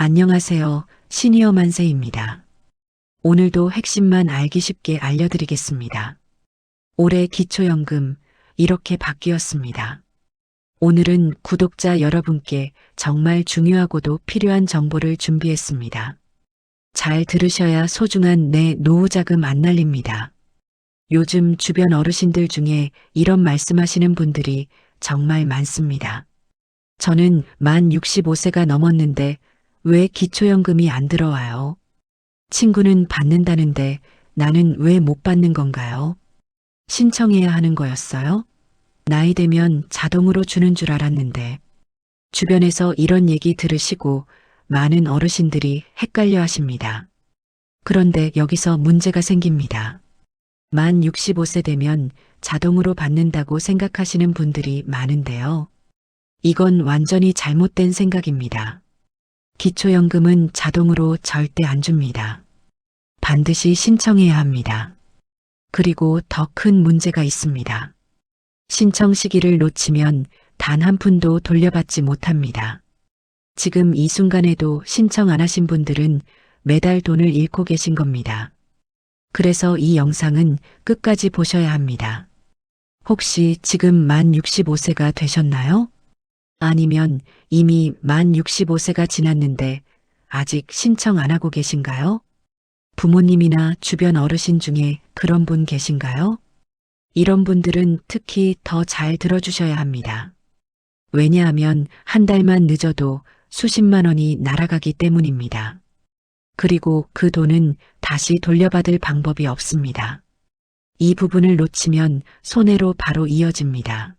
안녕하세요. 시니어 만세입니다. 오늘도 핵심만 알기 쉽게 알려드리겠습니다. 올해 기초연금 이렇게 바뀌었습니다. 오늘은 구독자 여러분께 정말 중요하고도 필요한 정보를 준비했습니다. 잘 들으셔야 소중한 내 노후자금 안 날립니다. 요즘 주변 어르신들 중에 이런 말씀하시는 분들이 정말 많습니다. 저는 만 65세가 넘었는데 왜 기초연금이 안 들어와요? 친구는 받는다는데 나는 왜 못 받는 건가요? 신청해야 하는 거였어요? 나이 되면 자동으로 주는 줄 알았는데. 주변에서 이런 얘기 들으시고 많은 어르신들이 헷갈려 하십니다. 그런데 여기서 문제가 생깁니다. 만 65세 되면 자동으로 받는다고 생각하시는 분들이 많은데요. 이건 완전히 잘못된 생각입니다. 기초연금은 자동으로 절대 안 줍니다. 반드시 신청해야 합니다. 그리고 더 큰 문제가 있습니다. 신청 시기를 놓치면 단 한 푼도 돌려받지 못합니다. 지금 이 순간에도 신청 안 하신 분들은 매달 돈을 잃고 계신 겁니다. 그래서 이 영상은 끝까지 보셔야 합니다. 혹시 지금 만 65세가 되셨나요? 아니면 이미 만 65세가 지났는데 아직 신청 안 하고 계신가요? 부모님이나 주변 어르신 중에 그런 분 계신가요? 이런 분들은 특히 더 잘 들어주셔야 합니다. 왜냐하면 한 달만 늦어도 수십만 원이 날아가기 때문입니다. 그리고 그 돈은 다시 돌려받을 방법이 없습니다. 이 부분을 놓치면 손해로 바로 이어집니다.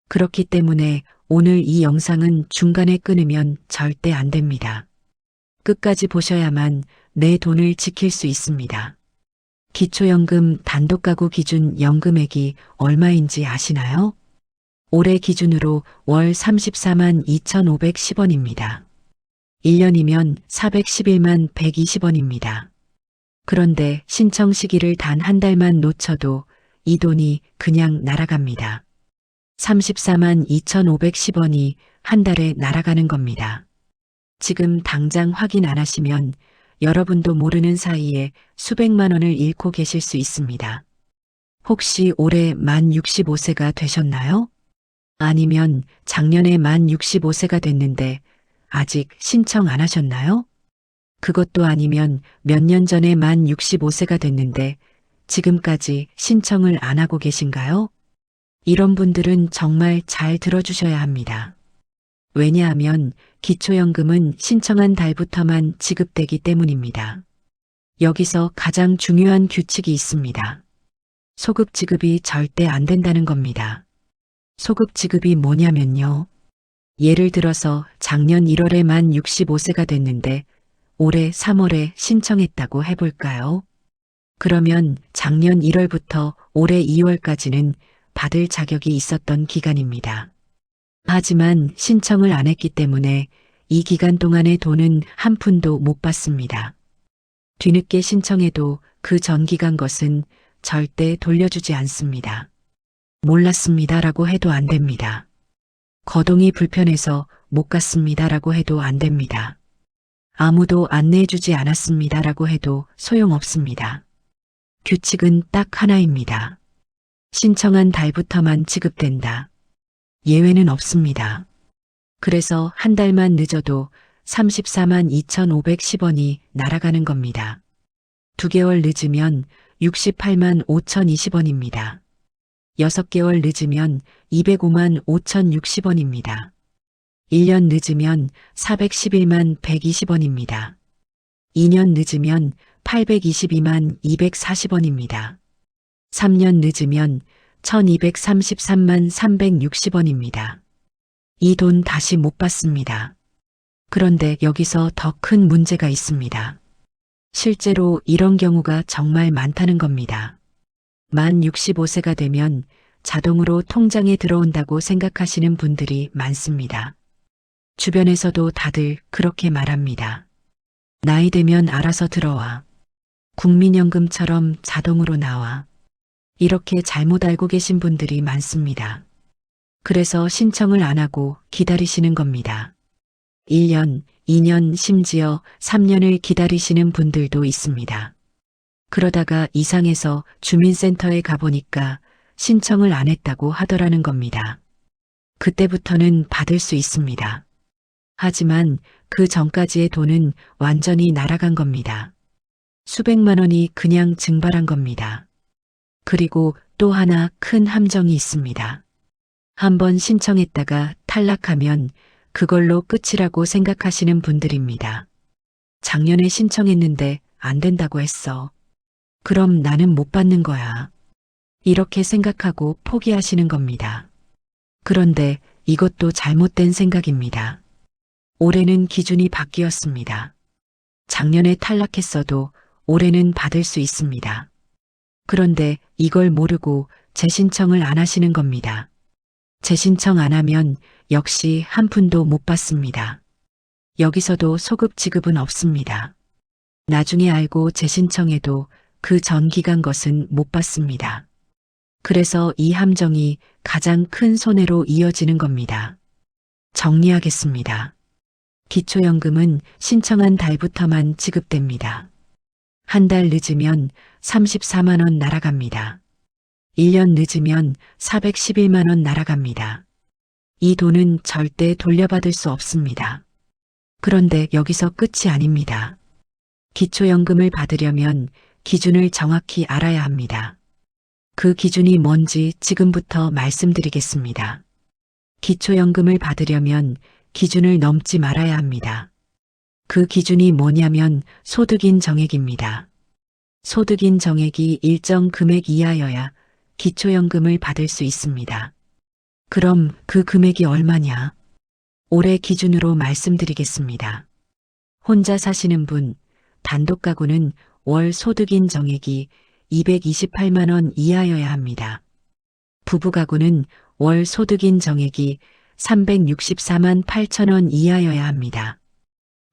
그렇기 때문에 오늘 이 영상은 중간에 끊으면 절대 안 됩니다. 끝까지 보셔야만 내 돈을 지킬 수 있습니다. 기초연금 단독가구 기준 연금액이 얼마인지 아시나요? 올해 기준으로 월 34만 2,510원입니다. 1년이면 411만 120원입니다. 그런데 신청 시기를 단 한 달만 놓쳐도 이 돈이 그냥 날아갑니다. 34만 2,510원이 한 달에 날아가는 겁니다. 지금 당장 확인 안 하시면 여러분도 모르는 사이에 수백만 원을 잃고 계실 수 있습니다. 혹시 올해 만 65세가 되셨나요? 아니면 작년에 만 65세가 됐는데 아직 신청 안 하셨나요? 그것도 아니면 몇 년 전에 만 65세가 됐는데 지금까지 신청을 안 하고 계신가요? 이런 분들은 정말 잘 들어주셔야 합니다. 왜냐하면 기초연금은 신청한 달부터만 지급되기 때문입니다. 여기서 가장 중요한 규칙이 있습니다. 소급 지급이 절대 안 된다는 겁니다. 소급 지급이 뭐냐면요. 예를 들어서 작년 1월에 만 65세가 됐는데 올해 3월에 신청했다고 해볼까요? 그러면 작년 1월부터 올해 2월까지는 받을 자격이 있었던 기간입니다. 하지만 신청을 안 했기 때문에 이 기간 동안의 돈은 한 푼도 못 받습니다. 뒤늦게 신청해도 그 전 기간 것은 절대 돌려주지 않습니다. 몰랐습니다라고 해도 안 됩니다. 거동이 불편해서 못 갔습니다라고 해도 안 됩니다. 아무도 안내해주지 않았습니다라고 해도 소용없습니다. 규칙은 딱 하나입니다. 신청한 달부터만 지급된다. 예외는 없습니다. 그래서 한 달만 늦어도 34만 2,510원이 날아가는 겁니다. 2개월 늦으면 68만 5,020원입니다. 6개월 늦으면 205만 5,060원입니다. 1년 늦으면 411만 120원입니다. 2년 늦으면 822만 240원입니다. 3년 늦으면 1,233만 360원입니다. 이 돈 다시 못 받습니다. 그런데 여기서 더 큰 문제가 있습니다. 실제로 이런 경우가 정말 많다는 겁니다. 만 65세가 되면 자동으로 통장에 들어온다고 생각하시는 분들이 많습니다. 주변에서도 다들 그렇게 말합니다. 나이 되면 알아서 들어와. 국민연금처럼 자동으로 나와. 이렇게 잘못 알고 계신 분들이 많습니다. 그래서 신청을 안 하고 기다리시는 겁니다. 1년, 2년 심지어 3년을 기다리시는 분들도 있습니다. 그러다가 이상해서 주민센터에 가보니까 신청을 안 했다고 하더라는 겁니다. 그때부터는 받을 수 있습니다. 하지만 그 전까지의 돈은 완전히 날아간 겁니다. 수백만 원이 그냥 증발한 겁니다. 그리고 또 하나 큰 함정이 있습니다. 한번 신청했다가 탈락하면 그걸로 끝이라고 생각하시는 분들입니다. 작년에 신청했는데 안 된다고 했어. 그럼 나는 못 받는 거야. 이렇게 생각하고 포기하시는 겁니다. 그런데 이것도 잘못된 생각입니다. 올해는 기준이 바뀌었습니다. 작년에 탈락했어도 올해는 받을 수 있습니다. 그런데 이걸 모르고 재신청을 안 하시는 겁니다. 재신청 안 하면 역시 한 푼도 못 받습니다. 여기서도 소급 지급은 없습니다. 나중에 알고 재신청해도 그 전 기간 것은 못 받습니다. 그래서 이 함정이 가장 큰 손해로 이어지는 겁니다. 정리하겠습니다. 기초연금은 신청한 달부터만 지급됩니다. 한 달 늦으면 34만 원 날아갑니다. 1년 늦으면 411만 원 날아갑니다. 이 돈은 절대 돌려받을 수 없습니다. 그런데 여기서 끝이 아닙니다. 기초연금을 받으려면 기준을 정확히 알아야 합니다. 그 기준이 뭔지 지금부터 말씀드리겠습니다. 기초연금을 받으려면 기준을 넘지 말아야 합니다. 그 기준이 뭐냐면 소득인 정액입니다. 소득인 정액이 일정 금액 이하여야 기초연금을 받을 수 있습니다. 그럼 그 금액이 얼마냐? 올해 기준으로 말씀드리겠습니다. 혼자 사시는 분, 단독 가구는 월 소득인 정액이 228만 원 이하여야 합니다. 부부 가구는 월 소득인 정액이 364만 8천 원 이하여야 합니다.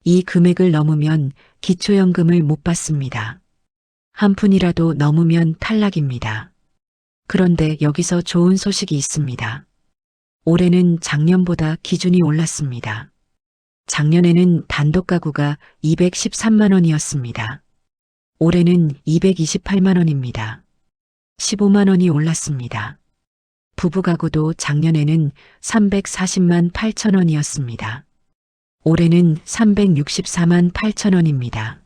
이 금액을 넘으면 기초연금을 못 받습니다. 한 푼이라도 넘으면 탈락입니다. 그런데 여기서 좋은 소식이 있습니다. 올해는 작년보다 기준이 올랐습니다. 작년에는 단독 가구가 213만 원이었습니다. 올해는 228만 원입니다. 15만 원이 올랐습니다. 부부 가구도 작년에는 340만 8천 원이었습니다. 올해는 364만 8천 원입니다.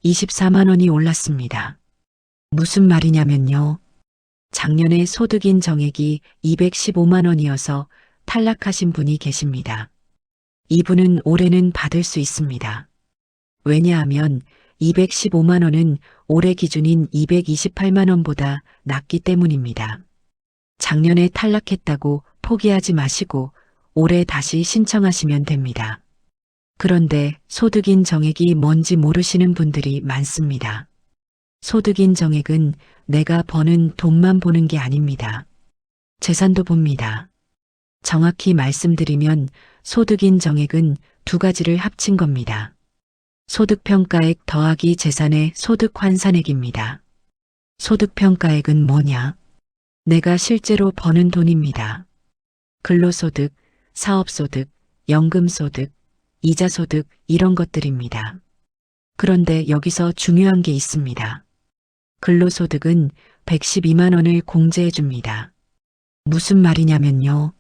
24만 원이 올랐습니다. 무슨 말이냐면요. 작년에 소득인 정액이 215만 원이어서 탈락하신 분이 계십니다. 이분은 올해는 받을 수 있습니다. 왜냐하면 215만 원은 올해 기준인 228만 원보다 낮기 때문입니다. 작년에 탈락했다고 포기하지 마시고 올해 다시 신청하시면 됩니다. 그런데 소득인 정액이 뭔지 모르시는 분들이 많습니다. 소득인 정액은 내가 버는 돈만 보는 게 아닙니다. 재산도 봅니다. 정확히 말씀드리면 소득인 정액은 두 가지를 합친 겁니다. 소득평가액 더하기 재산의 소득환산액입니다. 소득평가액은 뭐냐? 내가 실제로 버는 돈입니다. 근로소득, 사업소득, 연금소득, 이자소득 이런 것들입니다. 그런데 여기서 중요한 게 있습니다. 근로소득은 112만 원을 공제해 줍니다. 무슨 말이냐면요.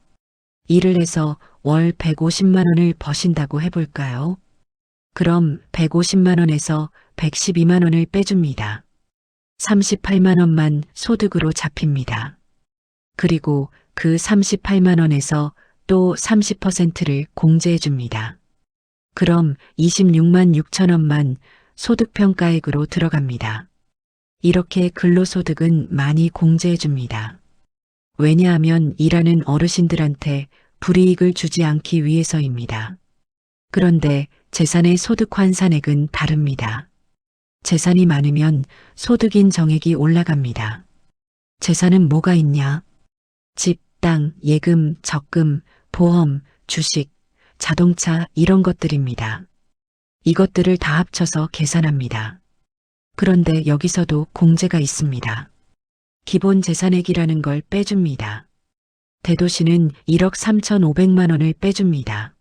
일을 해서 월 150만 원을 버신다고 해볼까요? 그럼 150만 원에서 112만 원을 빼줍니다. 38만 원만 소득으로 잡힙니다. 그리고 그 38만 원에서 또 30%를 공제해 줍니다. 그럼 26만 6천 원만 소득평가액으로 들어갑니다. 이렇게 근로소득은 많이 공제해 줍니다. 왜냐하면 일하는 어르신들한테 불이익을 주지 않기 위해서입니다. 그런데 재산의 소득환산액은 다릅니다. 재산이 많으면 소득인 정액이 올라갑니다. 재산은 뭐가 있냐? 집, 땅, 예금, 적금, 보험, 주식, 자동차 이런 것들입니다. 이것들을 다 합쳐서 계산합니다. 그런데 여기서도 공제가 있습니다. 기본 재산액이라는 걸 빼줍니다. 대도시는 1억 3,500만 원을 빼줍니다.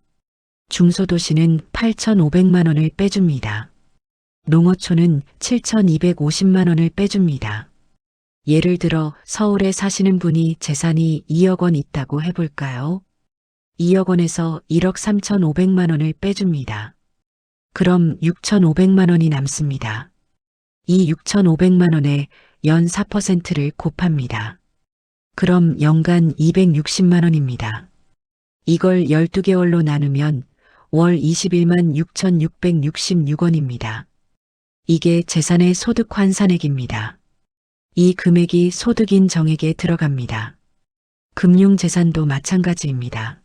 중소도시는 8,500만 원을 빼줍니다. 농어촌은 7,250만 원을 빼줍니다. 예를 들어 서울에 사시는 분이 재산이 2억 원 있다고 해볼까요? 2억 원에서 1억 3,500만 원을 빼줍니다. 그럼 6,500만 원이 남습니다. 이 6,500만 원에 연 4%를 곱합니다. 그럼 연간 260만 원입니다. 이걸 12개월로 나누면 월 21만 6,666원입니다. 이게 재산의 소득 환산액입니다. 이 금액이 소득인 정액에 들어갑니다. 금융재산도 마찬가지입니다.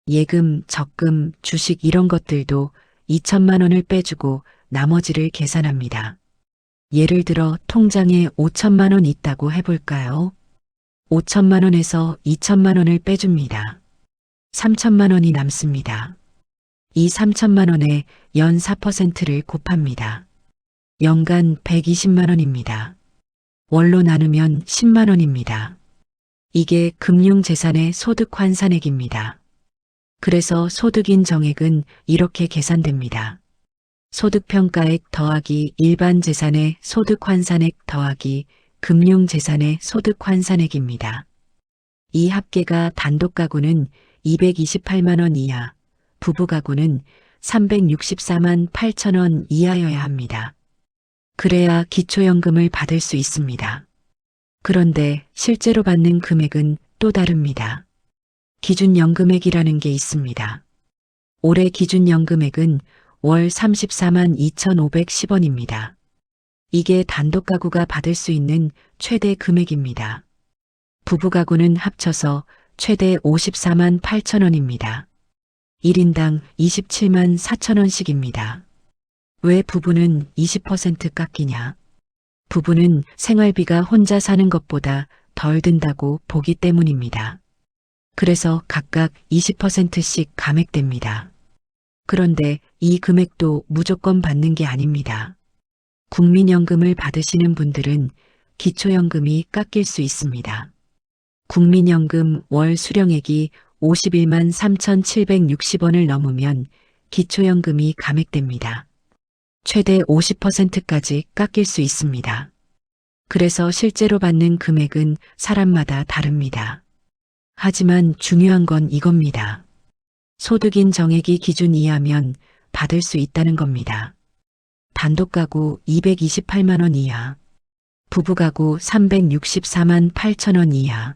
예금, 적금, 주식 이런 것들도 2천만 원을 빼주고 나머지를 계산합니다. 예를 들어 통장에 5천만 원 있다고 해볼까요? 5천만 원에서 2천만 원을 빼줍니다. 3천만 원이 남습니다. 이 3천만 원에 연 4%를 곱합니다. 연간 120만 원입니다. 월로 나누면 10만 원입니다. 이게 금융재산의 소득 환산액입니다. 그래서 소득인 정액은 이렇게 계산됩니다. 소득평가액 더하기 일반 재산의 소득 환산액 더하기 금융재산의 소득 환산액입니다. 이 합계가 단독 가구는 228만 원 이하, 부부 가구는 364만 8천 원 이하여야 합니다. 그래야 기초연금을 받을 수 있습니다. 그런데 실제로 받는 금액은 또 다릅니다. 기준연금액이라는 게 있습니다. 올해 기준연금액은 월 34만 2,510원입니다. 이게 단독 가구가 받을 수 있는 최대 금액입니다. 부부 가구는 합쳐서 최대 54만 8천 원입니다. 1인당 27만 4천 원씩입니다. 왜 부부는 20% 깎이냐? 부부는 생활비가 혼자 사는 것보다 덜 든다고 보기 때문입니다. 그래서 각각 20%씩 감액됩니다. 그런데 이 금액도 무조건 받는 게 아닙니다. 국민연금을 받으시는 분들은 기초연금이 깎일 수 있습니다. 국민연금 월 수령액이 51만 3,760원을 넘으면 기초연금이 감액됩니다. 최대 50%까지 깎일 수 있습니다. 그래서 실제로 받는 금액은 사람마다 다릅니다. 하지만 중요한 건 이겁니다. 소득인 정액이 기준 이하면 받을 수 있다는 겁니다. 단독 가구 228만 원 이하, 부부 가구 364만 8천 원 이하.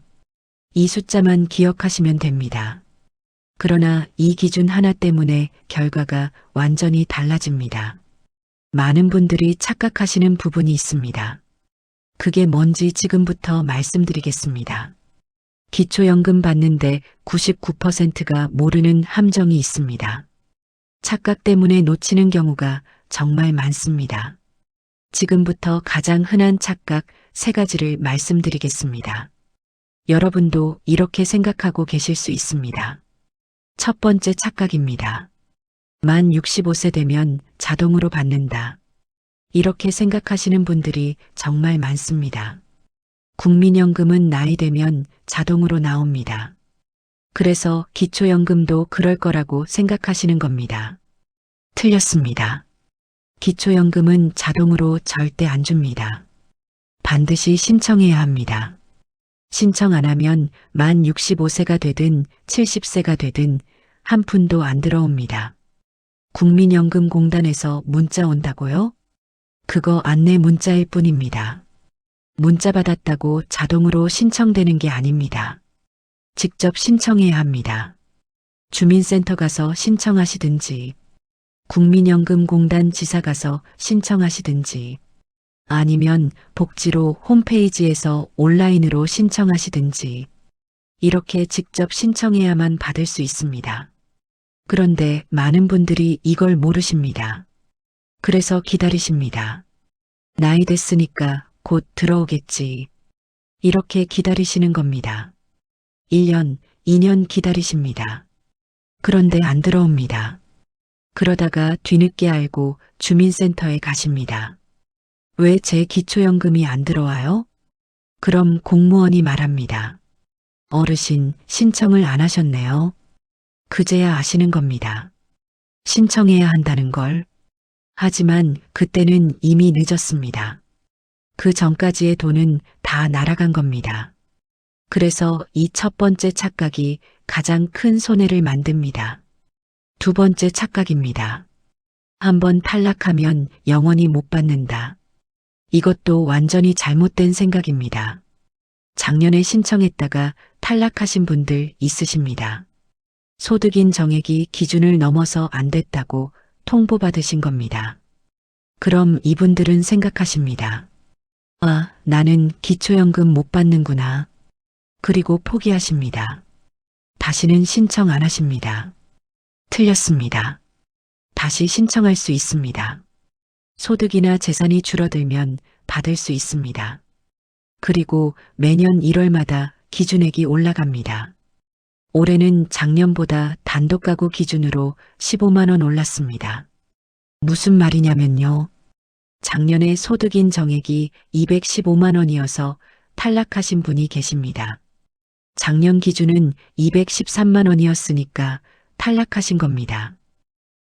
이 숫자만 기억하시면 됩니다. 그러나 이 기준 하나 때문에 결과가 완전히 달라집니다. 많은 분들이 착각하시는 부분이 있습니다. 그게 뭔지 지금부터 말씀드리겠습니다. 기초연금 받는데 99%가 모르는 함정이 있습니다. 착각 때문에 놓치는 경우가 정말 많습니다. 지금부터 가장 흔한 착각 3가지를 말씀드리겠습니다. 여러분도 이렇게 생각하고 계실 수 있습니다. 첫 번째 착각입니다. 만 65세 되면 자동으로 받는다. 이렇게 생각하시는 분들이 정말 많습니다. 국민연금은 나이 되면 자동으로 나옵니다. 그래서 기초연금도 그럴 거라고 생각하시는 겁니다. 틀렸습니다. 기초연금은 자동으로 절대 안 줍니다. 반드시 신청해야 합니다. 신청 안 하면 만 65세가 되든 70세가 되든 한 푼도 안 들어옵니다. 국민연금공단에서 문자 온다고요? 그거 안내 문자일 뿐입니다. 문자 받았다고 자동으로 신청되는 게 아닙니다. 직접 신청해야 합니다. 주민센터 가서 신청하시든지, 국민연금공단 지사 가서 신청하시든지, 아니면 복지로 홈페이지에서 온라인으로 신청하시든지, 이렇게 직접 신청해야만 받을 수 있습니다. 그런데 많은 분들이 이걸 모르십니다. 그래서 기다리십니다. 나이 됐으니까 곧 들어오겠지. 이렇게 기다리시는 겁니다. 1년, 2년 기다리십니다. 그런데 안 들어옵니다. 그러다가 뒤늦게 알고 주민센터에 가십니다. 왜 제 기초연금이 안 들어와요? 그럼 공무원이 말합니다. 어르신, 신청을 안 하셨네요. 그제야 아시는 겁니다. 신청해야 한다는 걸. 하지만 그때는 이미 늦었습니다. 그 전까지의 돈은 다 날아간 겁니다. 그래서 이 첫 번째 착각이 가장 큰 손해를 만듭니다. 두 번째 착각입니다. 한번 탈락하면 영원히 못 받는다. 이것도 완전히 잘못된 생각입니다. 작년에 신청했다가 탈락하신 분들 있으십니다. 소득인 정액이 기준을 넘어서 안 됐다고 통보받으신 겁니다. 그럼 이분들은 생각하십니다. 아, 나는 기초연금 못 받는구나. 그리고 포기하십니다. 다시는 신청 안 하십니다. 틀렸습니다. 다시 신청할 수 있습니다. 소득이나 재산이 줄어들면 받을 수 있습니다. 그리고 매년 1월마다 기준액이 올라갑니다. 올해는 작년보다 단독가구 기준으로 15만 원 올랐습니다. 무슨 말이냐면요. 작년에 소득인 정액이 215만 원이어서 탈락하신 분이 계십니다. 작년 기준은 213만 원이었으니까 탈락하신 겁니다.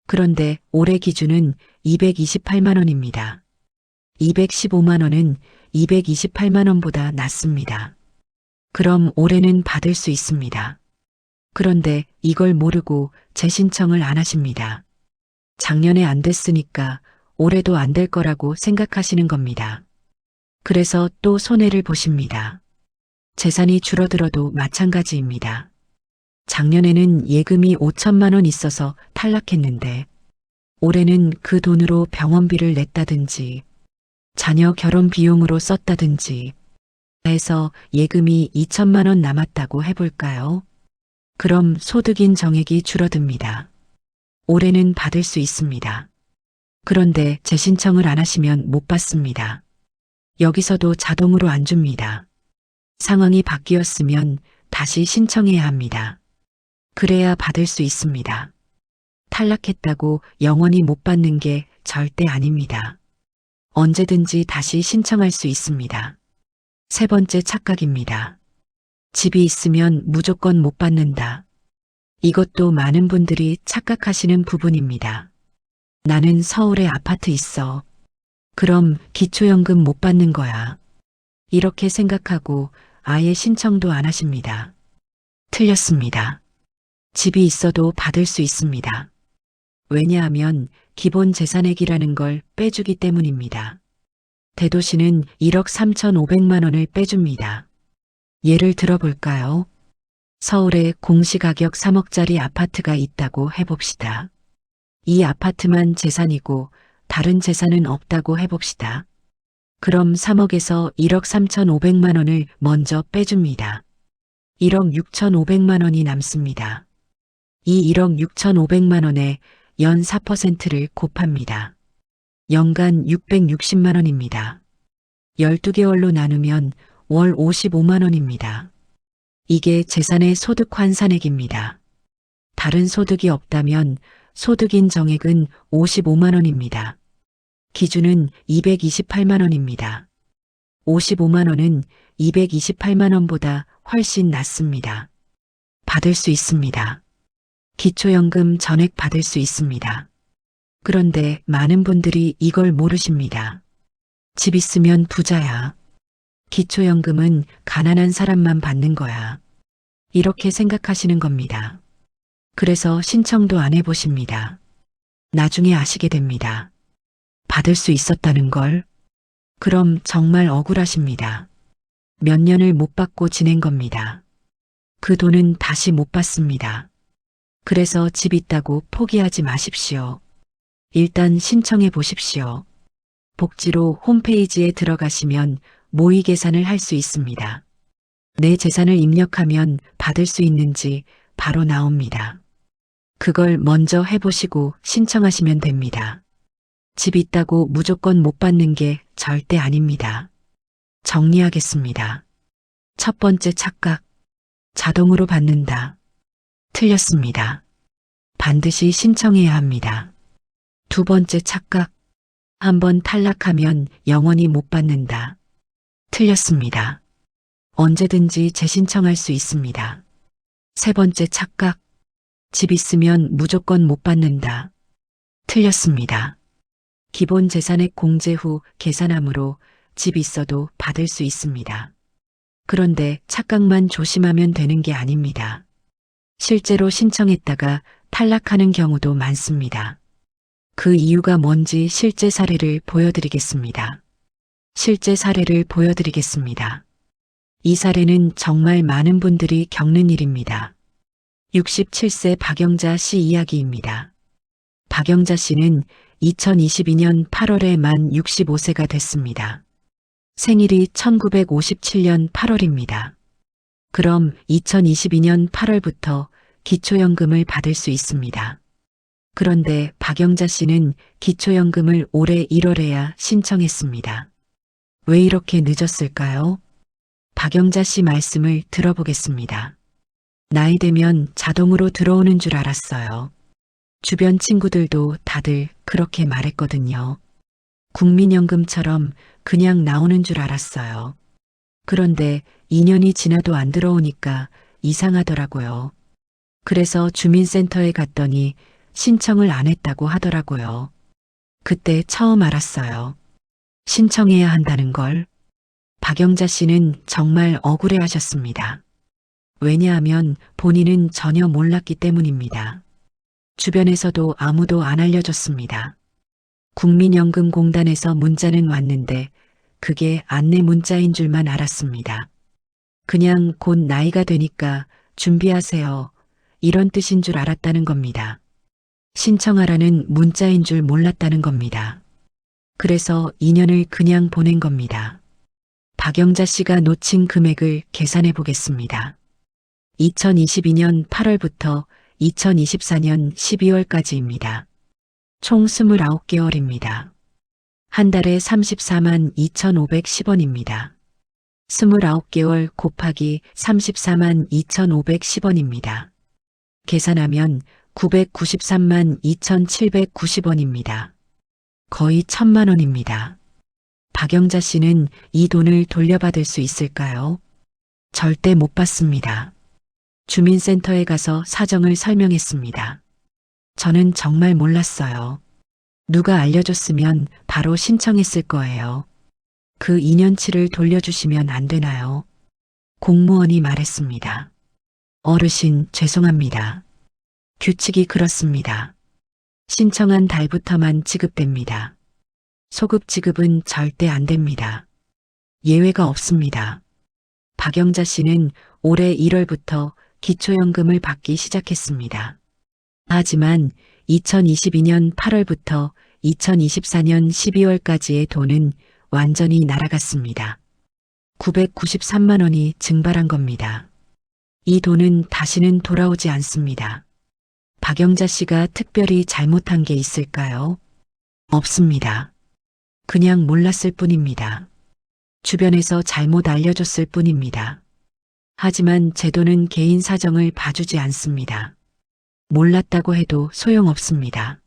그런데 올해 기준은 228만 원입니다. 215만 원은 228만 원보다 낮습니다. 그럼 올해는 받을 수 있습니다. 그런데 이걸 모르고 재신청을 안 하십니다. 작년에 안 됐으니까 올해도 안 될 거라고 생각하시는 겁니다. 그래서 또 손해를 보십니다. 재산이 줄어들어도 마찬가지입니다. 작년에는 예금이 5천만 원 있어서 탈락했는데 올해는 그 돈으로 병원비를 냈다든지 자녀 결혼 비용으로 썼다든지 해서 예금이 2천만 원 남았다고 해볼까요? 그럼 소득인 정액이 줄어듭니다. 올해는 받을 수 있습니다. 그런데 재신청을 안 하시면 못 받습니다. 여기서도 자동으로 안 줍니다. 상황이 바뀌었으면 다시 신청해야 합니다. 그래야 받을 수 있습니다. 탈락했다고 영원히 못 받는 게 절대 아닙니다. 언제든지 다시 신청할 수 있습니다. 세 번째 착각입니다. 집이 있으면 무조건 못 받는다. 이것도 많은 분들이 착각하시는 부분입니다. 나는 서울에 아파트 있어. 그럼 기초연금 못 받는 거야. 이렇게 생각하고 아예 신청도 안 하십니다. 틀렸습니다. 집이 있어도 받을 수 있습니다. 왜냐하면 기본 재산액이라는 걸 빼주기 때문입니다. 대도시는 1억 3,500만 원을 빼줍니다. 예를 들어볼까요? 서울에 공시가격 3억짜리 아파트가 있다고 해봅시다. 이 아파트만 재산이고 다른 재산은 없다고 해봅시다. 그럼 3억에서 1억 3,500만 원을 먼저 빼줍니다. 1억 6,500만 원이 남습니다. 이 1억 6,500만 원에 연 4%를 곱합니다. 연간 660만 원입니다. 12개월로 나누면 월 55만 원입니다. 이게 재산의 소득 환산액입니다. 다른 소득이 없다면 소득인 정액은 55만 원입니다. 기준은 228만 원입니다. 55만 원은 228만 원보다 훨씬 낮습니다. 받을 수 있습니다. 기초연금 전액 받을 수 있습니다. 그런데 많은 분들이 이걸 모르십니다. 집 있으면 부자야. 기초연금은 가난한 사람만 받는 거야. 이렇게 생각하시는 겁니다. 그래서 신청도 안 해보십니다. 나중에 아시게 됩니다. 받을 수 있었다는 걸. 그럼 정말 억울하십니다. 몇 년을 못 받고 지낸 겁니다. 그 돈은 다시 못 받습니다. 그래서 집 있다고 포기하지 마십시오. 일단 신청해 보십시오. 복지로 홈페이지에 들어가시면 모의 계산을 할 수 있습니다. 내 재산을 입력하면 받을 수 있는지 바로 나옵니다. 그걸 먼저 해보시고 신청하시면 됩니다. 집 있다고 무조건 못 받는 게 절대 아닙니다. 정리하겠습니다. 첫 번째 착각. 자동으로 받는다. 틀렸습니다. 반드시 신청해야 합니다. 두 번째 착각. 한번 탈락하면 영원히 못 받는다. 틀렸습니다. 언제든지 재신청할 수 있습니다. 세 번째 착각. 집 있으면 무조건 못 받는다. 틀렸습니다. 기본 재산액 공제 후 계산함으로 집 있어도 받을 수 있습니다. 그런데 착각만 조심하면 되는 게 아닙니다. 실제로 신청했다가 탈락하는 경우도 많습니다. 그 이유가 뭔지 실제 사례를 보여드리겠습니다. 실제 사례를 보여드리겠습니다. 이 사례는 정말 많은 분들이 겪는 일입니다. 67세 박영자 씨 이야기입니다. 박영자 씨는 2022년 8월에 만 65세가 됐습니다. 생일이 1957년 8월입니다. 그럼 2022년 8월부터 기초연금을 받을 수 있습니다. 그런데 박영자 씨는 기초연금을 올해 1월에야 신청했습니다. 왜 이렇게 늦었을까요? 박영자 씨 말씀을 들어보겠습니다. 나이 되면 자동으로 들어오는 줄 알았어요. 주변 친구들도 다들 그렇게 말했거든요. 국민연금처럼 그냥 나오는 줄 알았어요. 그런데 2년이 지나도 안 들어오니까 이상하더라고요. 그래서 주민센터에 갔더니 신청을 안 했다고 하더라고요. 그때 처음 알았어요. 신청해야 한다는 걸. 박영자 씨는 정말 억울해 하셨습니다. 왜냐하면 본인은 전혀 몰랐기 때문입니다. 주변에서도 아무도 안 알려줬습니다. 국민연금공단에서 문자는 왔는데 그게 안내 문자인 줄만 알았습니다. 그냥 곧 나이가 되니까 준비하세요. 이런 뜻인 줄 알았다는 겁니다. 신청하라는 문자인 줄 몰랐다는 겁니다. 그래서 2년을 그냥 보낸 겁니다. 박영자 씨가 놓친 금액을 계산해 보겠습니다. 2022년 8월부터 2024년 12월까지입니다. 총 29개월입니다. 한 달에 34만 2,510원입니다. 29개월 곱하기 34만 2,510원입니다. 계산하면 993만 2,790원입니다. 거의 1,000만 원입니다. 박영자 씨는 이 돈을 돌려받을 수 있을까요? 절대 못 받습니다. 주민센터에 가서 사정을 설명했습니다. 저는 정말 몰랐어요. 누가 알려줬으면 바로 신청했을 거예요. 그 2년치를 돌려주시면 안 되나요? 공무원이 말했습니다. 어르신, 죄송합니다. 규칙이 그렇습니다. 신청한 달부터만 지급됩니다. 소급 지급은 절대 안 됩니다. 예외가 없습니다. 박영자 씨는 올해 1월부터 기초연금을 받기 시작했습니다. 하지만 2022년 8월부터 2024년 12월까지의 돈은 완전히 날아갔습니다. 993만 원이 증발한 겁니다. 이 돈은 다시는 돌아오지 않습니다. 박영자 씨가 특별히 잘못한 게 있을까요? 없습니다. 그냥 몰랐을 뿐입니다. 주변에서 잘못 알려줬을 뿐입니다. 하지만 제도는 개인 사정을 봐주지 않습니다. 몰랐다고 해도 소용없습니다.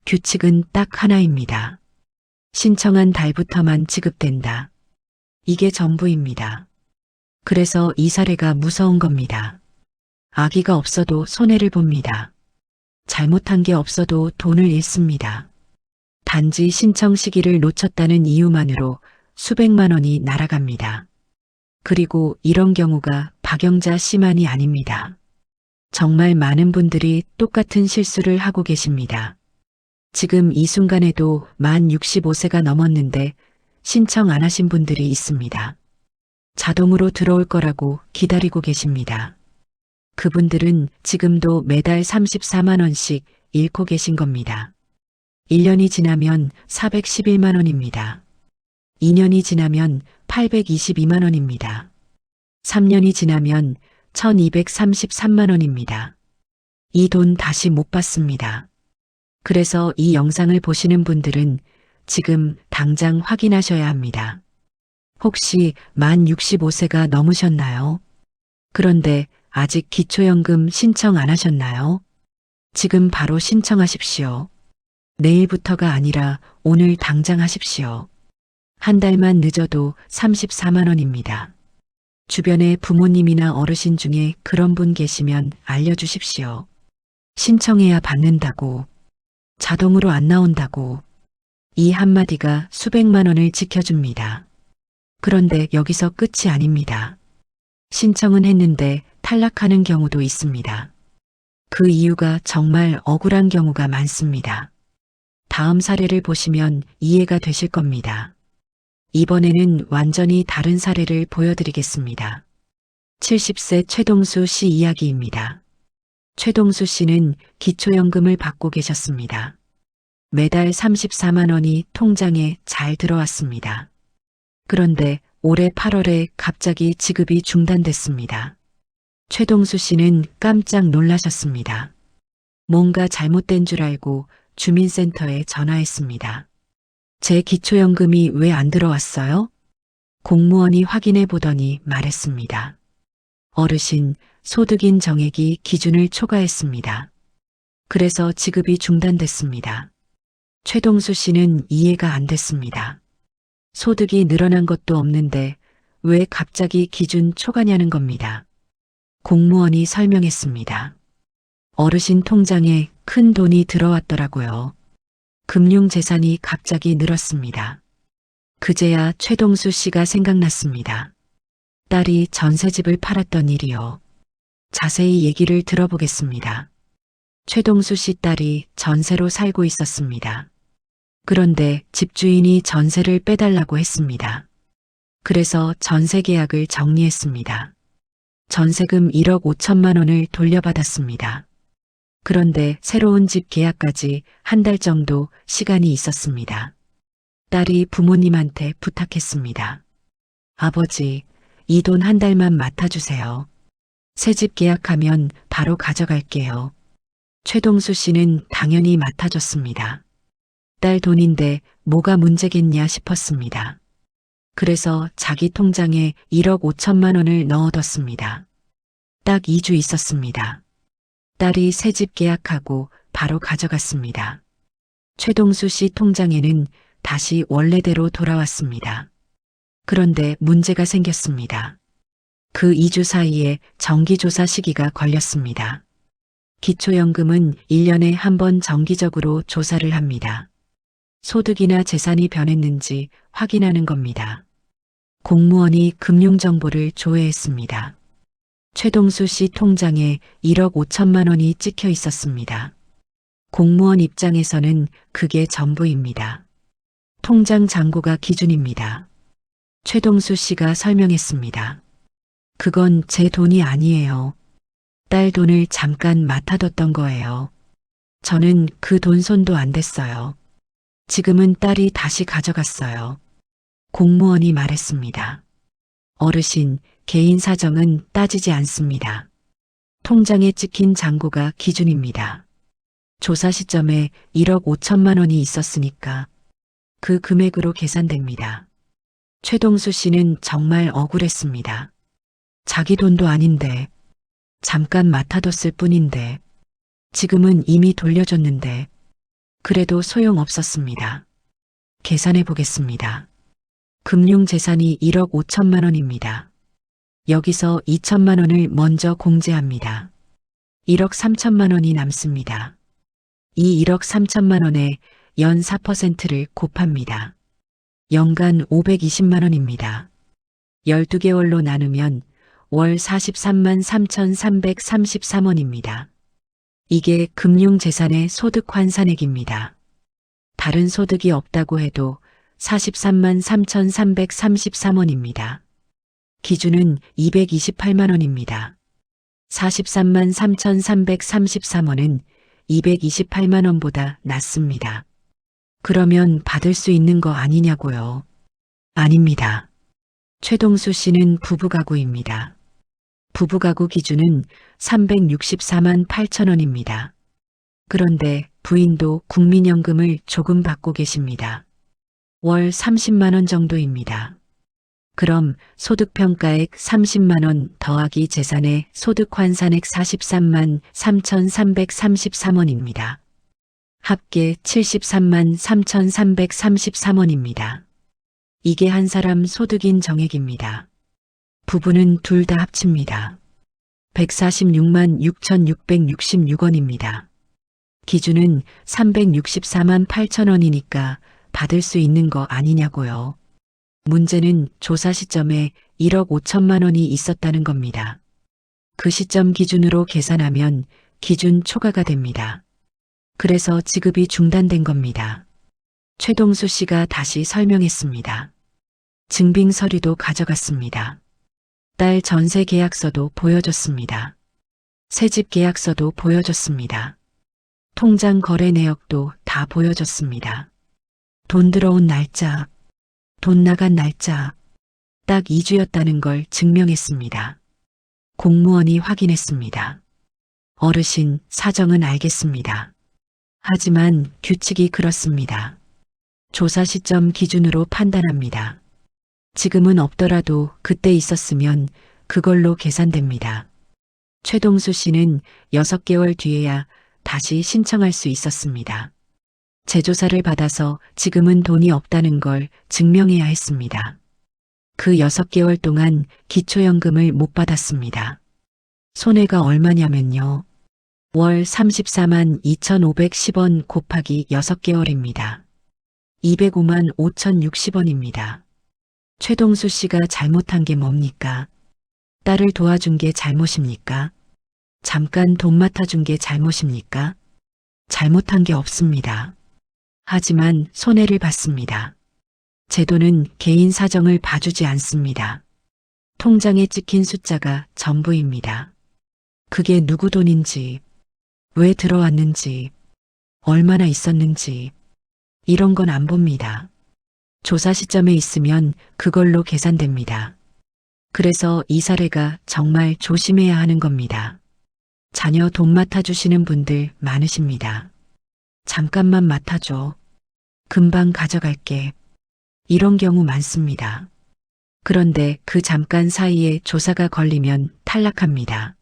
규칙은 딱 하나입니다. 신청한 달부터만 지급된다. 이게 전부입니다. 그래서 이 사례가 무서운 겁니다. 아기가 없어도 손해를 봅니다. 잘못한 게 없어도 돈을 잃습니다. 단지 신청 시기를 놓쳤다는 이유만으로 수백만 원이 날아갑니다. 그리고 이런 경우가 박영자 씨만이 아닙니다. 정말 많은 분들이 똑같은 실수를 하고 계십니다. 지금 이 순간에도 만 65세가 넘었는데 신청 안 하신 분들이 있습니다. 자동으로 들어올 거라고 기다리고 계십니다. 그분들은 지금도 매달 34만 원씩 잃고 계신 겁니다. 1년이 지나면 411만 원입니다. 2년이 지나면 822만 원입니다. 3년이 지나면 1233만 원입니다. 이 돈 다시 못 받습니다. 그래서 이 영상을 보시는 분들은 지금 당장 확인하셔야 합니다. 혹시 만 65세가 넘으셨나요? 그런데 아직 기초연금 신청 안 하셨나요? 지금 바로 신청하십시오. 내일부터가 아니라 오늘 당장 하십시오. 한 달만 늦어도 34만 원입니다. 주변에 부모님이나 어르신 중에 그런 분 계시면 알려주십시오. 신청해야 받는다고. 자동으로 안 나온다고. 이 한마디가 수백만 원을 지켜줍니다. 그런데 여기서 끝이 아닙니다. 신청은 했는데 탈락하는 경우도 있습니다. 그 이유가 정말 억울한 경우가 많습니다. 다음 사례를 보시면 이해가 되실 겁니다. 이번에는 완전히 다른 사례를 보여드리겠습니다. 70세 최동수 씨 이야기입니다. 최동수 씨는 기초연금을 받고 계셨습니다. 매달 34만 원이 통장에 잘 들어왔습니다. 그런데 올해 8월에 갑자기 지급이 중단됐습니다. 최동수 씨는 깜짝 놀라셨습니다. 뭔가 잘못된 줄 알고 주민센터에 전화했습니다. 제 기초연금이 왜 안 들어왔어요? 공무원이 확인해 보더니 말했습니다. 어르신, 소득인 정액이 기준을 초과했습니다. 그래서 지급이 중단됐습니다. 최동수 씨는 이해가 안 됐습니다. 소득이 늘어난 것도 없는데 왜 갑자기 기준 초과냐는 겁니다. 공무원이 설명했습니다. 어르신 통장에 큰 돈이 들어왔더라고요. 금융재산이 갑자기 늘었습니다. 그제야 최동수 씨가 생각났습니다. 딸이 전셋집을 팔았던 일이요. 자세히 얘기를 들어보겠습니다. 최동수 씨 딸이 전세로 살고 있었습니다. 그런데 집주인이 전세를 빼달라고 했습니다. 그래서 전세 계약을 정리했습니다. 전세금 1억 5천만 원을 돌려받았습니다. 그런데 새로운 집 계약까지 한 달 정도 시간이 있었습니다. 딸이 부모님한테 부탁했습니다. 아버지, 이 돈 한 달만 맡아주세요. 새 집 계약하면 바로 가져갈게요. 최동수 씨는 당연히 맡아줬습니다. 딸 돈인데 뭐가 문제겠냐 싶었습니다. 그래서 자기 통장에 1억 5천만 원을 넣어뒀습니다. 딱 2주 있었습니다. 딸이 새 집 계약하고 바로 가져갔습니다. 최동수 씨 통장에는 다시 원래대로 돌아왔습니다. 그런데 문제가 생겼습니다. 그 2주 사이에 정기조사 시기가 걸렸습니다. 기초연금은 1년에 한 번 정기적으로 조사를 합니다. 소득이나 재산이 변했는지 확인하는 겁니다. 공무원이 금융정보를 조회했습니다. 최동수 씨 통장에 1억 5천만 원이 찍혀 있었습니다. 공무원 입장에서는 그게 전부입니다. 통장 잔고가 기준입니다. 최동수 씨가 설명했습니다. 그건 제 돈이 아니에요. 딸 돈을 잠깐 맡아뒀던 거예요. 저는 그 돈 손도 안 댔어요. 지금은 딸이 다시 가져갔어요. 공무원이 말했습니다. 어르신, 개인 사정은 따지지 않습니다. 통장에 찍힌 잔고가 기준입니다. 조사 시점에 1억 5천만 원이 있었으니까 그 금액으로 계산됩니다. 최동수 씨는 정말 억울했습니다. 자기 돈도 아닌데, 잠깐 맡아뒀을 뿐인데, 지금은 이미 돌려줬는데, 그래도 소용없었습니다. 계산해 보겠습니다. 금융재산이 1억 5천만 원입니다. 여기서 2천만 원을 먼저 공제합니다. 1억 3천만 원이 남습니다. 이 1억 3천만 원에 연 4%를 곱합니다. 연간 520만 원입니다. 12개월로 나누면 월 43만 3,333원입니다. 이게 금융재산의 소득 환산액입니다. 다른 소득이 없다고 해도 43만 3,333원입니다. 기준은 228만 원입니다. 43만 3,333원은 228만 원보다 낮습니다. 그러면 받을 수 있는 거 아니냐고요. 아닙니다. 최동수 씨는 부부가구입니다. 부부가구 기준은 364만 8천 원입니다. 그런데 부인도 국민연금을 조금 받고 계십니다. 월 30만 원 정도입니다. 그럼 소득평가액 30만 원 더하기 재산의 소득환산액 43만 3,333원입니다. 합계 73만 3,333원입니다. 이게 한 사람 소득인 정액입니다. 부부는 둘 다 합칩니다. 146만 6,666원입니다. 기준은 364만 8천 원이니까 받을 수 있는 거 아니냐고요. 문제는 조사 시점에 1억 5천만 원이 있었다는 겁니다. 그 시점 기준으로 계산하면 기준 초과가 됩니다. 그래서 지급이 중단된 겁니다. 최동수 씨가 다시 설명했습니다. 증빙 서류도 가져갔습니다. 딸 전세 계약서도 보여줬습니다. 새집 계약서도 보여줬습니다. 통장 거래 내역도 다 보여줬습니다. 돈 들어온 날짜, 돈 나간 날짜, 딱 2주였다는 걸 증명했습니다. 공무원이 확인했습니다. 어르신, 사정은 알겠습니다. 하지만 규칙이 그렇습니다. 조사 시점 기준으로 판단합니다. 지금은 없더라도 그때 있었으면 그걸로 계산됩니다. 최동수 씨는 6개월 뒤에야 다시 신청할 수 있었습니다. 재조사를 받아서 지금은 돈이 없다는 걸 증명해야 했습니다. 그 6개월 동안 기초연금을 못 받았습니다. 손해가 얼마냐면요. 월 34만 2,510원 곱하기 6개월입니다. 205만 5,060원입니다. 최동수 씨가 잘못한 게 뭡니까? 딸을 도와준 게 잘못입니까? 잠깐 돈 맡아준 게 잘못입니까? 잘못한 게 없습니다. 하지만 손해를 봤습니다. 제도는 개인 사정을 봐주지 않습니다. 통장에 찍힌 숫자가 전부입니다. 그게 누구 돈인지, 왜 들어왔는지, 얼마나 있었는지, 이런 건 안 봅니다. 조사 시점에 있으면 그걸로 계산됩니다. 그래서 이 사례가 정말 조심해야 하는 겁니다. 자녀 돈 맡아주시는 분들 많으십니다. 잠깐만 맡아줘. 금방 가져갈게. 이런 경우 많습니다. 그런데 그 잠깐 사이에 조사가 걸리면 탈락합니다.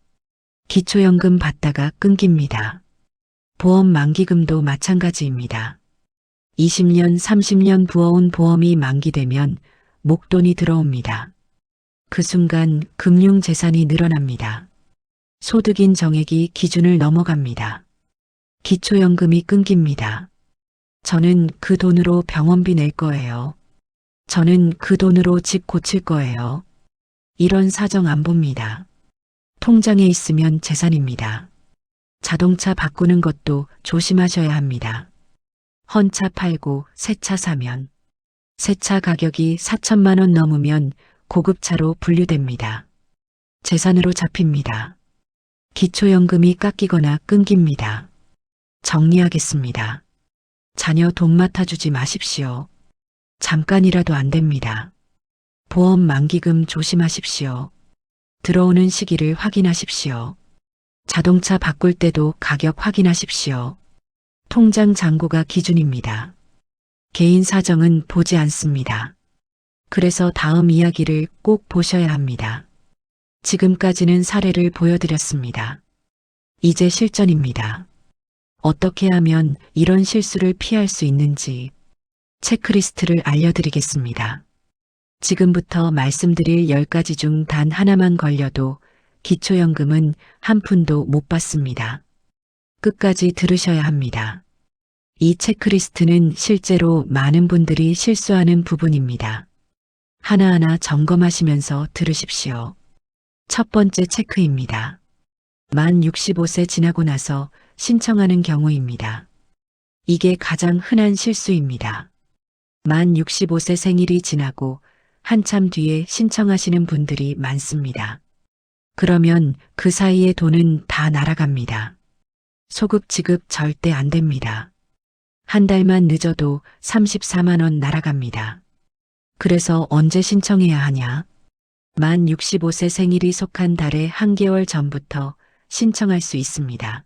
기초연금 받다가 끊깁니다. 보험 만기금도 마찬가지입니다. 20년, 30년 부어온 보험이 만기되면 목돈이 들어옵니다. 그 순간 금융재산이 늘어납니다. 소득인 정액이 기준을 넘어갑니다. 기초연금이 끊깁니다. 저는 그 돈으로 병원비 낼 거예요. 저는 그 돈으로 집 고칠 거예요. 이런 사정 안 봅니다. 통장에 있으면 재산입니다. 자동차 바꾸는 것도 조심하셔야 합니다. 헌차 팔고 새 차 사면 새 차 가격이 4천만 원 넘으면 고급차로 분류됩니다. 재산으로 잡힙니다. 기초연금이 깎이거나 끊깁니다. 정리하겠습니다. 자녀 돈 맡아주지 마십시오. 잠깐이라도 안 됩니다. 보험 만기금 조심하십시오. 들어오는 시기를 확인하십시오. 자동차 바꿀 때도 가격 확인하십시오. 통장 잔고가 기준입니다. 개인 사정은 보지 않습니다. 그래서 다음 이야기를 꼭 보셔야 합니다. 지금까지는 사례를 보여드렸습니다. 이제 실전입니다. 어떻게 하면 이런 실수를 피할 수 있는지 체크리스트를 알려드리겠습니다. 지금부터 말씀드릴 10가지 중 단 하나만 걸려도 기초연금은 한 푼도 못 받습니다. 끝까지 들으셔야 합니다. 이 체크리스트는 실제로 많은 분들이 실수하는 부분입니다. 하나하나 점검하시면서 들으십시오. 첫 번째 체크입니다. 만 65세 지나고 나서 신청하는 경우입니다. 이게 가장 흔한 실수입니다. 만 65세 생일이 지나고 한참 뒤에 신청하시는 분들이 많습니다. 그러면 그 사이에 돈은 다 날아갑니다. 소급 지급 절대 안 됩니다. 한 달만 늦어도 34만 원 날아갑니다. 그래서 언제 신청해야 하냐? 만 65세 생일이 속한 달의 한 개월 전부터 신청할 수 있습니다.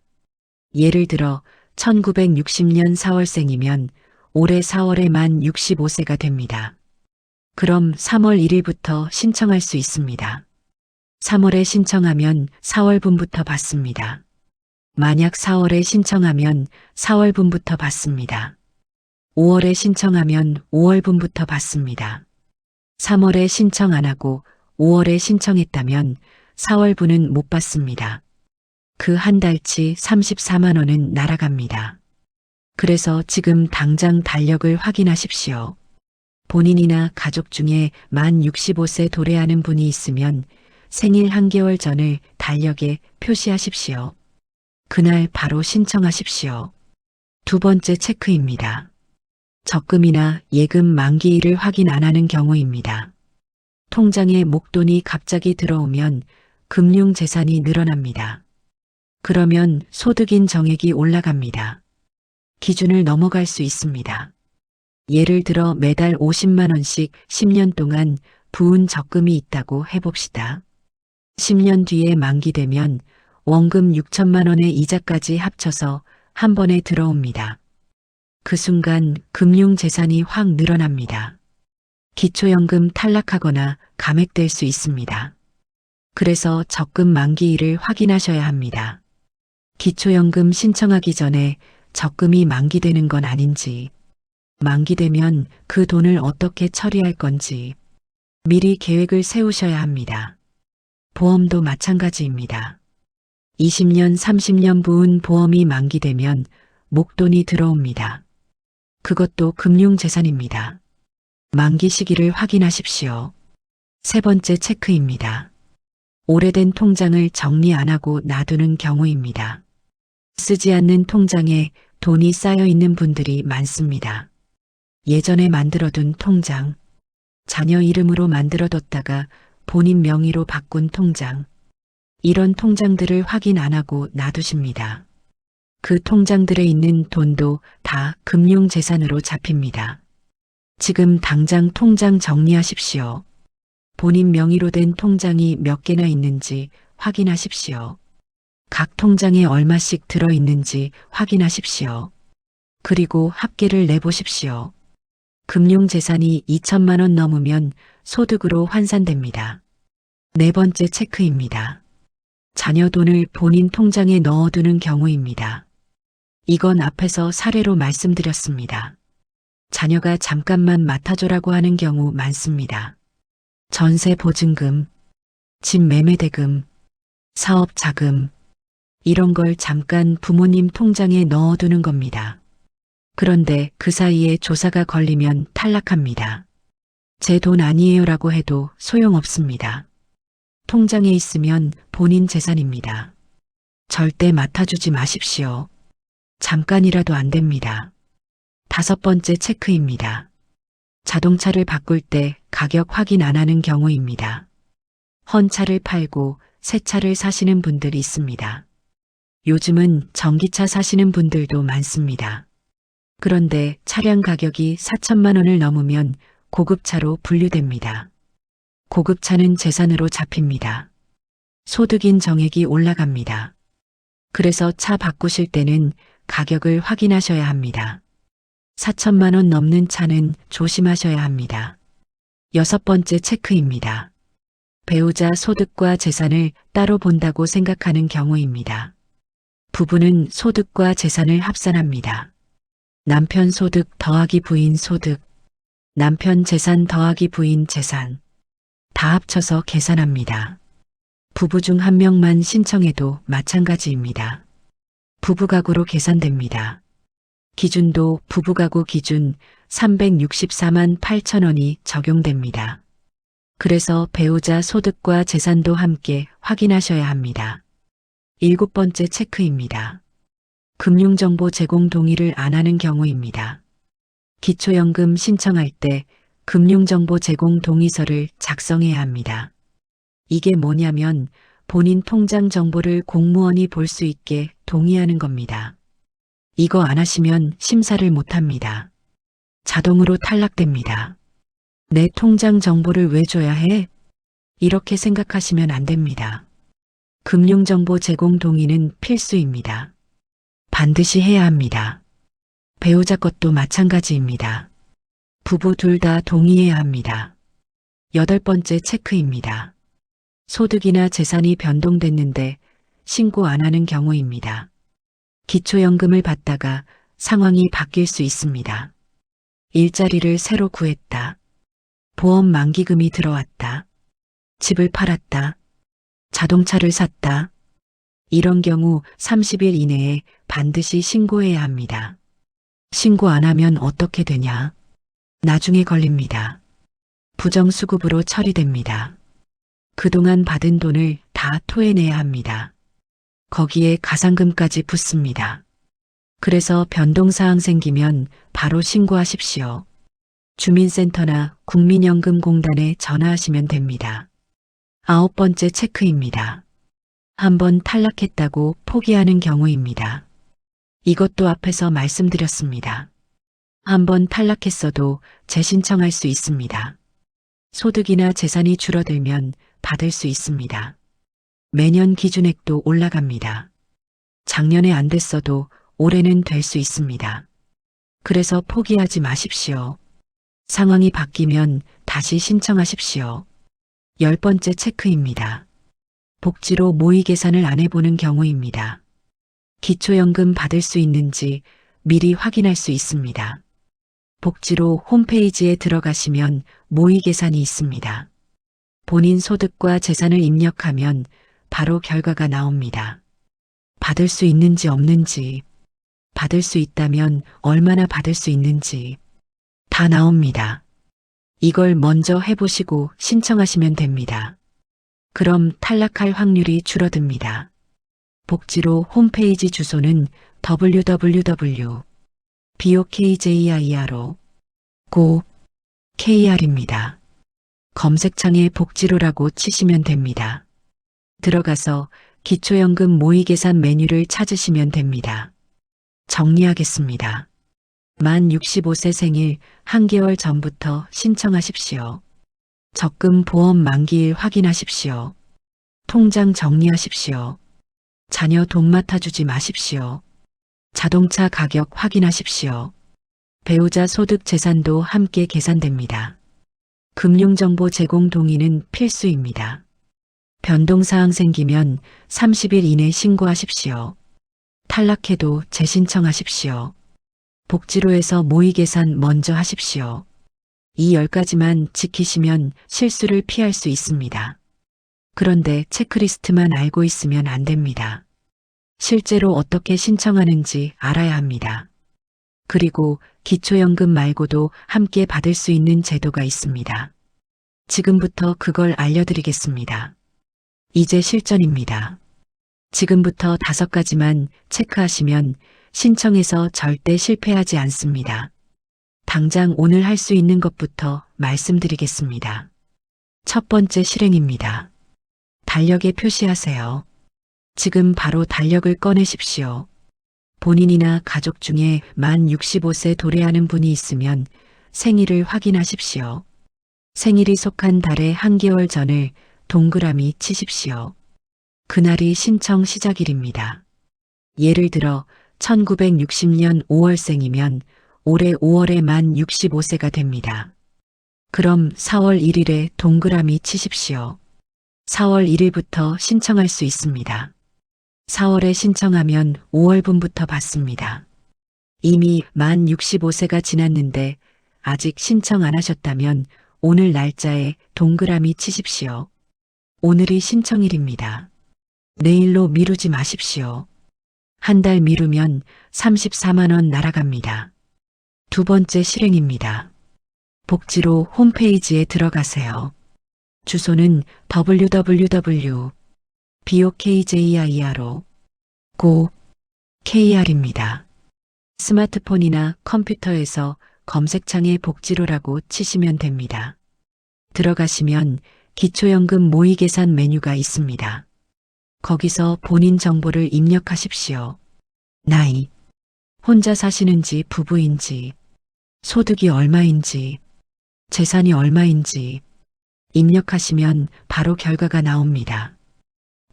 예를 들어 1960년 4월생이면 올해 4월에 만 65세가 됩니다. 그럼 3월 1일부터 신청할 수 있습니다. 3월에 신청하면 4월분부터 받습니다. 만약 4월에 신청하면 4월분부터 받습니다. 5월에 신청하면 5월분부터 받습니다. 3월에 신청 안 하고 5월에 신청했다면 4월분은 못 받습니다. 그 한 달치 34만 원은 날아갑니다. 그래서 지금 당장 달력을 확인하십시오. 본인이나 가족 중에 만 65세 도래하는 분이 있으면 생일 한 개월 전을 달력에 표시하십시오. 그날 바로 신청하십시오. 두 번째 체크입니다. 적금이나 예금 만기일을 확인 안 하는 경우입니다. 통장에 목돈이 갑자기 들어오면 금융재산이 늘어납니다. 그러면 소득인 정액이 올라갑니다. 기준을 넘어갈 수 있습니다. 예를 들어 매달 50만 원씩 10년 동안 부은 적금이 있다고 해봅시다. 10년 뒤에 만기되면 원금 6천만 원의 이자까지 합쳐서 한 번에 들어옵니다. 그 순간 금융재산이 확 늘어납니다. 기초연금 탈락하거나 감액될 수 있습니다. 그래서 적금 만기일을 확인하셔야 합니다. 기초연금 신청하기 전에 적금이 만기되는 건 아닌지, 만기되면 그 돈을 어떻게 처리할 건지 미리 계획을 세우셔야 합니다. 보험도 마찬가지입니다. 20년, 30년 부은 보험이 만기되면 목돈이 들어옵니다. 그것도 금융재산입니다. 만기 시기를 확인하십시오. 세 번째 체크입니다. 오래된 통장을 정리 안 하고 놔두는 경우입니다. 쓰지 않는 통장에 돈이 쌓여 있는 분들이 많습니다. 예전에 만들어둔 통장, 자녀 이름으로 만들어뒀다가 본인 명의로 바꾼 통장, 이런 통장들을 확인 안 하고 놔두십니다. 그 통장들에 있는 돈도 다 금융재산으로 잡힙니다. 지금 당장 통장 정리하십시오. 본인 명의로 된 통장이 몇 개나 있는지 확인하십시오. 각 통장에 얼마씩 들어있는지 확인하십시오. 그리고 합계를 내보십시오. 금융재산이 2천만 원 넘으면 소득으로 환산됩니다. 네 번째 체크입니다. 자녀 돈을 본인 통장에 넣어두는 경우입니다. 이건 앞에서 사례로 말씀드렸습니다. 자녀가 잠깐만 맡아줘라고 하는 경우 많습니다. 전세 보증금, 집 매매 대금, 사업 자금, 이런 걸 잠깐 부모님 통장에 넣어두는 겁니다. 그런데 그 사이에 조사가 걸리면 탈락합니다. 제 돈 아니에요라고 해도 소용없습니다. 통장에 있으면 본인 재산입니다. 절대 맡아주지 마십시오. 잠깐이라도 안 됩니다. 다섯 번째 체크입니다. 자동차를 바꿀 때 가격 확인 안 하는 경우입니다. 헌차를 팔고 새 차를 사시는 분들이 있습니다. 요즘은 전기차 사시는 분들도 많습니다. 그런데 차량 가격이 4천만 원을 넘으면 고급차로 분류됩니다. 고급차는 재산으로 잡힙니다. 소득인 정액이 올라갑니다. 그래서 차 바꾸실 때는 가격을 확인하셔야 합니다. 4천만 원 넘는 차는 조심하셔야 합니다. 여섯 번째 체크입니다. 배우자 소득과 재산을 따로 본다고 생각하는 경우입니다. 부부는 소득과 재산을 합산합니다. 남편 소득 더하기 부인 소득, 남편 재산 더하기 부인 재산, 다 합쳐서 계산합니다. 부부 중 한 명만 신청해도 마찬가지입니다. 부부가구로 계산됩니다. 기준도 부부가구 기준 364만 8천 원이 적용됩니다. 그래서 배우자 소득과 재산도 함께 확인하셔야 합니다. 일곱 번째 체크입니다. 금융정보 제공 동의를 안 하는 경우입니다. 기초연금 신청할 때 금융정보 제공 동의서를 작성해야 합니다. 이게 뭐냐면 본인 통장 정보를 공무원이 볼 수 있게 동의하는 겁니다. 이거 안 하시면 심사를 못 합니다. 자동으로 탈락됩니다. 내 통장 정보를 왜 줘야 해? 이렇게 생각하시면 안 됩니다. 금융정보 제공 동의는 필수입니다. 반드시 해야 합니다. 배우자 것도 마찬가지입니다. 부부 둘 다 동의해야 합니다. 여덟 번째 체크입니다. 소득이나 재산이 변동됐는데 신고 안 하는 경우입니다. 기초연금을 받다가 상황이 바뀔 수 있습니다. 일자리를 새로 구했다. 보험 만기금이 들어왔다. 집을 팔았다. 자동차를 샀다. 이런 경우 30일 이내에 반드시 신고해야 합니다. 신고 안 하면 어떻게 되냐? 나중에 걸립니다. 부정수급으로 처리됩니다. 그동안 받은 돈을 다 토해내야 합니다. 거기에 가상금까지 붙습니다. 그래서 변동사항 생기면 바로 신고하십시오. 주민센터나 국민연금공단에 전화하시면 됩니다. 9번째 체크입니다. 한번 탈락했다고 포기하는 경우입니다. 이것도 앞에서 말씀드렸습니다. 한번 탈락했어도 재신청할 수 있습니다. 소득이나 재산이 줄어들면 받을 수 있습니다. 매년 기준액도 올라갑니다. 작년에 안 됐어도 올해는 될 수 있습니다. 그래서 포기하지 마십시오. 상황이 바뀌면 다시 신청하십시오. 10번째 체크입니다. 복지로 모의 계산을 안 해보는 경우입니다. 기초연금 받을 수 있는지 미리 확인할 수 있습니다. 복지로 홈페이지에 들어가시면 모의 계산이 있습니다. 본인 소득과 재산을 입력하면 바로 결과가 나옵니다. 받을 수 있는지 없는지, 받을 수 있다면 얼마나 받을 수 있는지 다 나옵니다. 이걸 먼저 해보시고 신청하시면 됩니다. 그럼 탈락할 확률이 줄어듭니다. 복지로 홈페이지 주소는 www.bokjiro.go.kr입니다. 검색창에 복지로라고 치시면 됩니다. 들어가서 기초연금 모의계산 메뉴를 찾으시면 됩니다. 정리하겠습니다. 만 65세 생일 1개월 전부터 신청하십시오. 적금 보험 만기일 확인하십시오. 통장 정리하십시오. 자녀 돈 맡아주지 마십시오. 자동차 가격 확인하십시오. 배우자 소득 재산도 함께 계산됩니다. 금융정보 제공 동의는 필수입니다. 변동사항 생기면 30일 이내 신고하십시오. 탈락해도 재신청하십시오. 복지로에서 모의 계산 먼저 하십시오. 이 10가지만 지키시면 실수를 피할 수 있습니다. 그런데 체크리스트만 알고 있으면 안 됩니다. 실제로 어떻게 신청하는지 알아야 합니다. 그리고 기초연금 말고도 함께 받을 수 있는 제도가 있습니다. 지금부터 그걸 알려드리겠습니다. 이제 실전입니다. 지금부터 5가지만 체크하시면 신청해서 절대 실패하지 않습니다. 당장 오늘 할 수 있는 것부터 말씀드리겠습니다. 첫 번째 실행입니다. 달력에 표시하세요. 지금 바로 달력을 꺼내십시오. 본인이나 가족 중에 만 65세 도래하는 분이 있으면 생일을 확인하십시오. 생일이 속한 달의 1개월 전을 동그라미 치십시오. 그날이 신청 시작일입니다. 예를 들어 1960년 5월생이면 올해 5월에 만 65세가 됩니다. 그럼 4월 1일에 동그라미 치십시오. 4월 1일부터 신청할 수 있습니다. 4월에 신청하면 5월분부터 받습니다. 이미 만 65세가 지났는데 아직 신청 안 하셨다면 오늘 날짜에 동그라미 치십시오. 오늘이 신청일입니다. 내일로 미루지 마십시오. 한 달 미루면 34만 원 날아갑니다. 두 번째 실행입니다. 복지로 홈페이지에 들어가세요. 주소는 www.bokjiro.go.kr입니다. 스마트폰이나 컴퓨터에서 검색창에 복지로라고 치시면 됩니다. 들어가시면 기초연금 모의계산 메뉴가 있습니다. 거기서 본인 정보를 입력하십시오. 나이, 혼자 사시는지 부부인지, 소득이 얼마인지, 재산이 얼마인지 입력하시면 바로 결과가 나옵니다.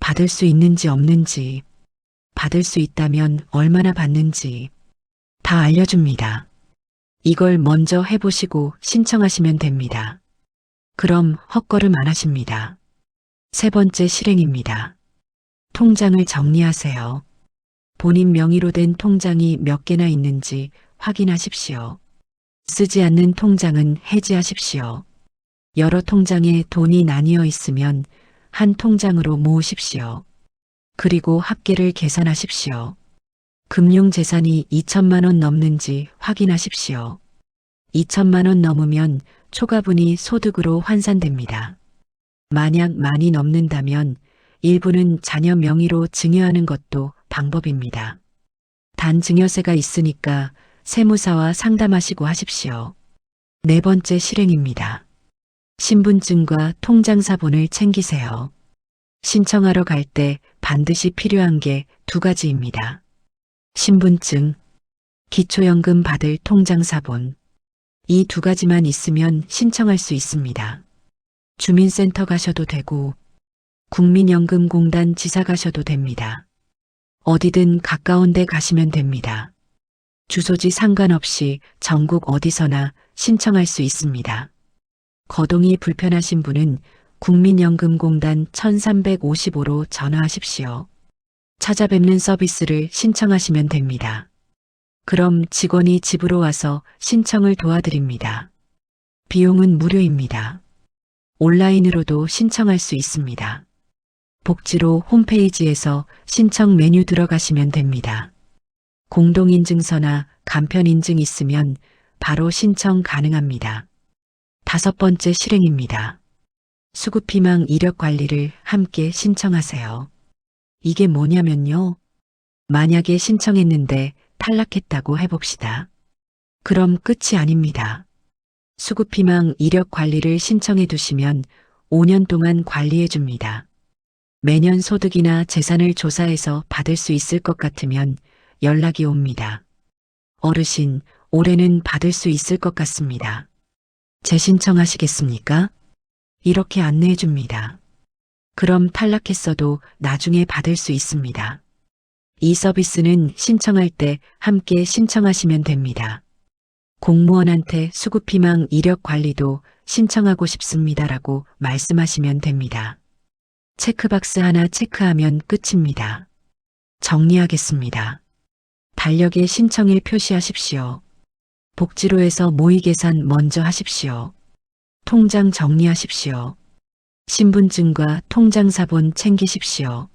받을 수 있는지 없는지, 받을 수 있다면 얼마나 받는지 다 알려줍니다. 이걸 먼저 해보시고 신청하시면 됩니다. 그럼 헛걸음 안 하십니다. 세 번째 실행입니다. 통장을 정리하세요. 본인 명의로 된 통장이 몇 개나 있는지 확인하십시오. 쓰지 않는 통장은 해지하십시오. 여러 통장에 돈이 나뉘어 있으면 한 통장으로 모으십시오. 그리고 합계를 계산하십시오. 금융재산이 2천만 원 넘는지 확인하십시오. 2천만 원 넘으면 초과분이 소득으로 환산됩니다. 만약 많이 넘는다면 일부는 자녀 명의로 증여하는 것도 방법입니다. 단 증여세가 있으니까 세무사와 상담하시고 하십시오. 네 번째 실행입니다. 신분증과 통장사본을 챙기세요. 신청하러 갈 때 반드시 필요한 게 두 가지입니다. 신분증, 기초연금 받을 통장사본. 이 두 가지만 있으면 신청할 수 있습니다. 주민센터 가셔도 되고 국민연금공단 지사 가셔도 됩니다. 어디든 가까운 데 가시면 됩니다. 주소지 상관없이 전국 어디서나 신청할 수 있습니다. 거동이 불편하신 분은 국민연금공단 1355로 전화하십시오. 찾아뵙는 서비스를 신청하시면 됩니다. 그럼 직원이 집으로 와서 신청을 도와드립니다. 비용은 무료입니다. 온라인으로도 신청할 수 있습니다. 복지로 홈페이지에서 신청 메뉴 들어가시면 됩니다. 공동인증서나 간편인증 있으면 바로 신청 가능합니다. 다섯 번째 실행입니다. 수급희망 이력 관리를 함께 신청하세요. 이게 뭐냐면요. 만약에 신청했는데 탈락했다고 해봅시다. 그럼 끝이 아닙니다. 수급희망 이력 관리를 신청해 두시면 5년 동안 관리해 줍니다. 매년 소득이나 재산을 조사해서 받을 수 있을 것 같으면 연락이 옵니다. 어르신, 올해는 받을 수 있을 것 같습니다. 재신청하시겠습니까? 이렇게 안내해 줍니다. 그럼 탈락했어도 나중에 받을 수 있습니다. 이 서비스는 신청할 때 함께 신청하시면 됩니다. 공무원한테 수급희망 이력 관리도 신청하고 싶습니다라고 말씀하시면 됩니다. 체크박스 하나 체크하면 끝입니다. 정리하겠습니다. 달력에 신청일 표시하십시오. 복지로에서 모의 계산 먼저 하십시오. 통장 정리하십시오. 신분증과 통장사본 챙기십시오.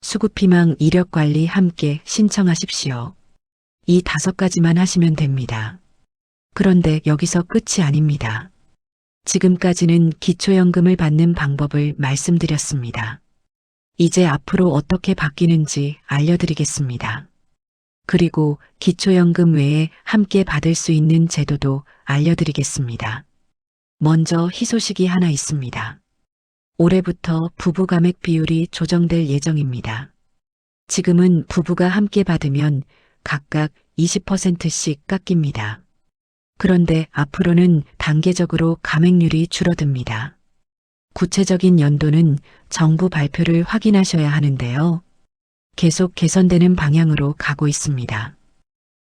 수급희망 이력 관리 함께 신청하십시오. 이 5가지만 하시면 됩니다. 그런데 여기서 끝이 아닙니다. 지금까지는 기초연금을 받는 방법을 말씀드렸습니다. 이제 앞으로 어떻게 바뀌는지 알려드리겠습니다. 그리고 기초연금 외에 함께 받을 수 있는 제도도 알려드리겠습니다. 먼저 희소식이 하나 있습니다. 올해부터 부부 감액 비율이 조정될 예정입니다. 지금은 부부가 함께 받으면 각각 20%씩 깎입니다. 그런데 앞으로는 단계적으로 감액률이 줄어듭니다. 구체적인 연도는 정부 발표를 확인하셔야 하는데요. 계속 개선되는 방향으로 가고 있습니다.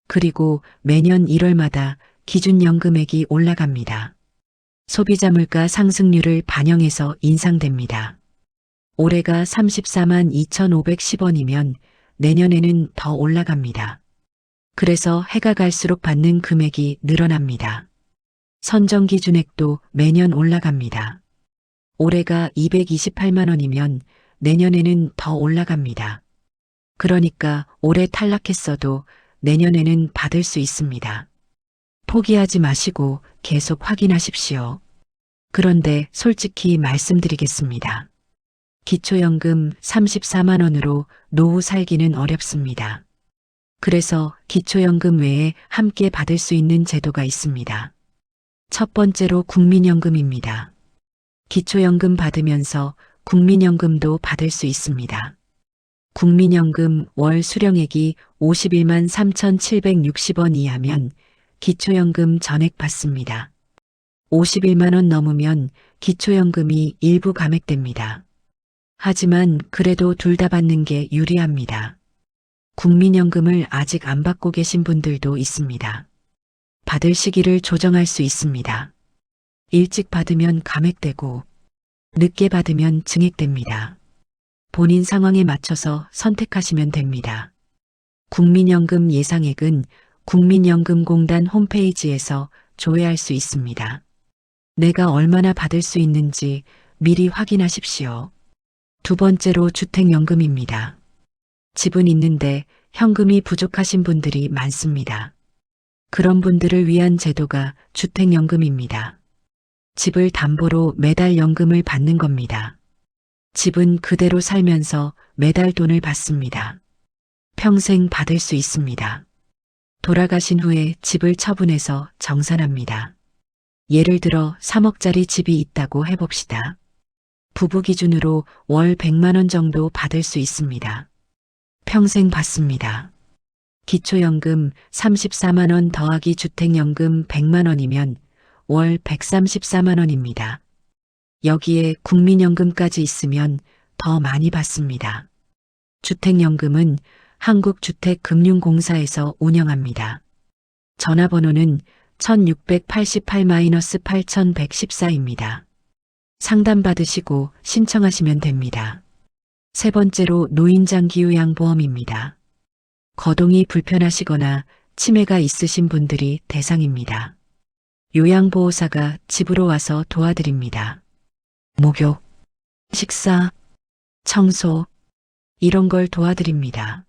그리고 매년 1월마다 기준연금액이 올라갑니다. 소비자 물가 상승률을 반영해서 인상됩니다. 올해가 34만 2,510원이면 내년에는 더 올라갑니다. 그래서 해가 갈수록 받는 금액이 늘어납니다. 선정 기준액도 매년 올라갑니다. 올해가 228만 원이면 내년에는 더 올라갑니다. 그러니까 올해 탈락했어도 내년에는 받을 수 있습니다. 포기하지 마시고 계속 확인하십시오. 그런데 솔직히 말씀드리겠습니다. 기초연금 34만 원으로 노후 살기는 어렵습니다. 그래서 기초연금 외에 함께 받을 수 있는 제도가 있습니다. 첫 번째로 국민연금입니다. 기초연금 받으면서 국민연금도 받을 수 있습니다. 국민연금 월 수령액이 51만 3,760원 이하면 기초연금 전액 받습니다. 51만 원 넘으면 기초연금이 일부 감액됩니다. 하지만 그래도 둘 다 받는 게 유리합니다. 국민연금을 아직 안 받고 계신 분들도 있습니다. 받을 시기를 조정할 수 있습니다. 일찍 받으면 감액되고 늦게 받으면 증액됩니다. 본인 상황에 맞춰서 선택하시면 됩니다. 국민연금 예상액은 국민연금공단 홈페이지에서 조회할 수 있습니다. 내가 얼마나 받을 수 있는지 미리 확인하십시오. 두 번째로 주택연금입니다. 집은 있는데 현금이 부족하신 분들이 많습니다. 그런 분들을 위한 제도가 주택연금입니다. 집을 담보로 매달 연금을 받는 겁니다. 집은 그대로 살면서 매달 돈을 받습니다. 평생 받을 수 있습니다. 돌아가신 후에 집을 처분해서 정산합니다. 예를 들어 3억짜리 집이 있다고 해봅시다. 부부 기준으로 월 100만 원 정도 받을 수 있습니다. 평생 받습니다. 기초연금 34만 원 더하기 주택연금 100만 원이면 월 134만 원입니다. 여기에 국민연금까지 있으면 더 많이 받습니다. 주택연금은 한국주택금융공사에서 운영합니다. 전화번호는 1688-8114입니다. 상담받으시고 신청하시면 됩니다. 세 번째로 노인장기요양보험입니다. 거동이 불편하시거나 치매가 있으신 분들이 대상입니다. 요양보호사가 집으로 와서 도와드립니다. 목욕, 식사, 청소, 이런 걸 도와드립니다.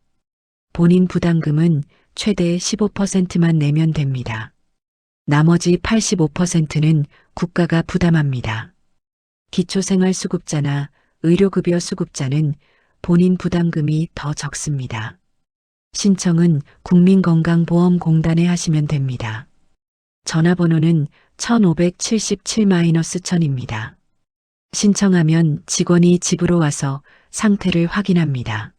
본인 부담금은 최대 15%만 내면 됩니다. 나머지 85%는 국가가 부담합니다. 기초생활수급자나 의료급여 수급자는 본인 부담금이 더 적습니다. 신청은 국민건강보험공단에 하시면 됩니다. 전화번호는 1577-1000입니다. 신청하면 직원이 집으로 와서 상태를 확인합니다.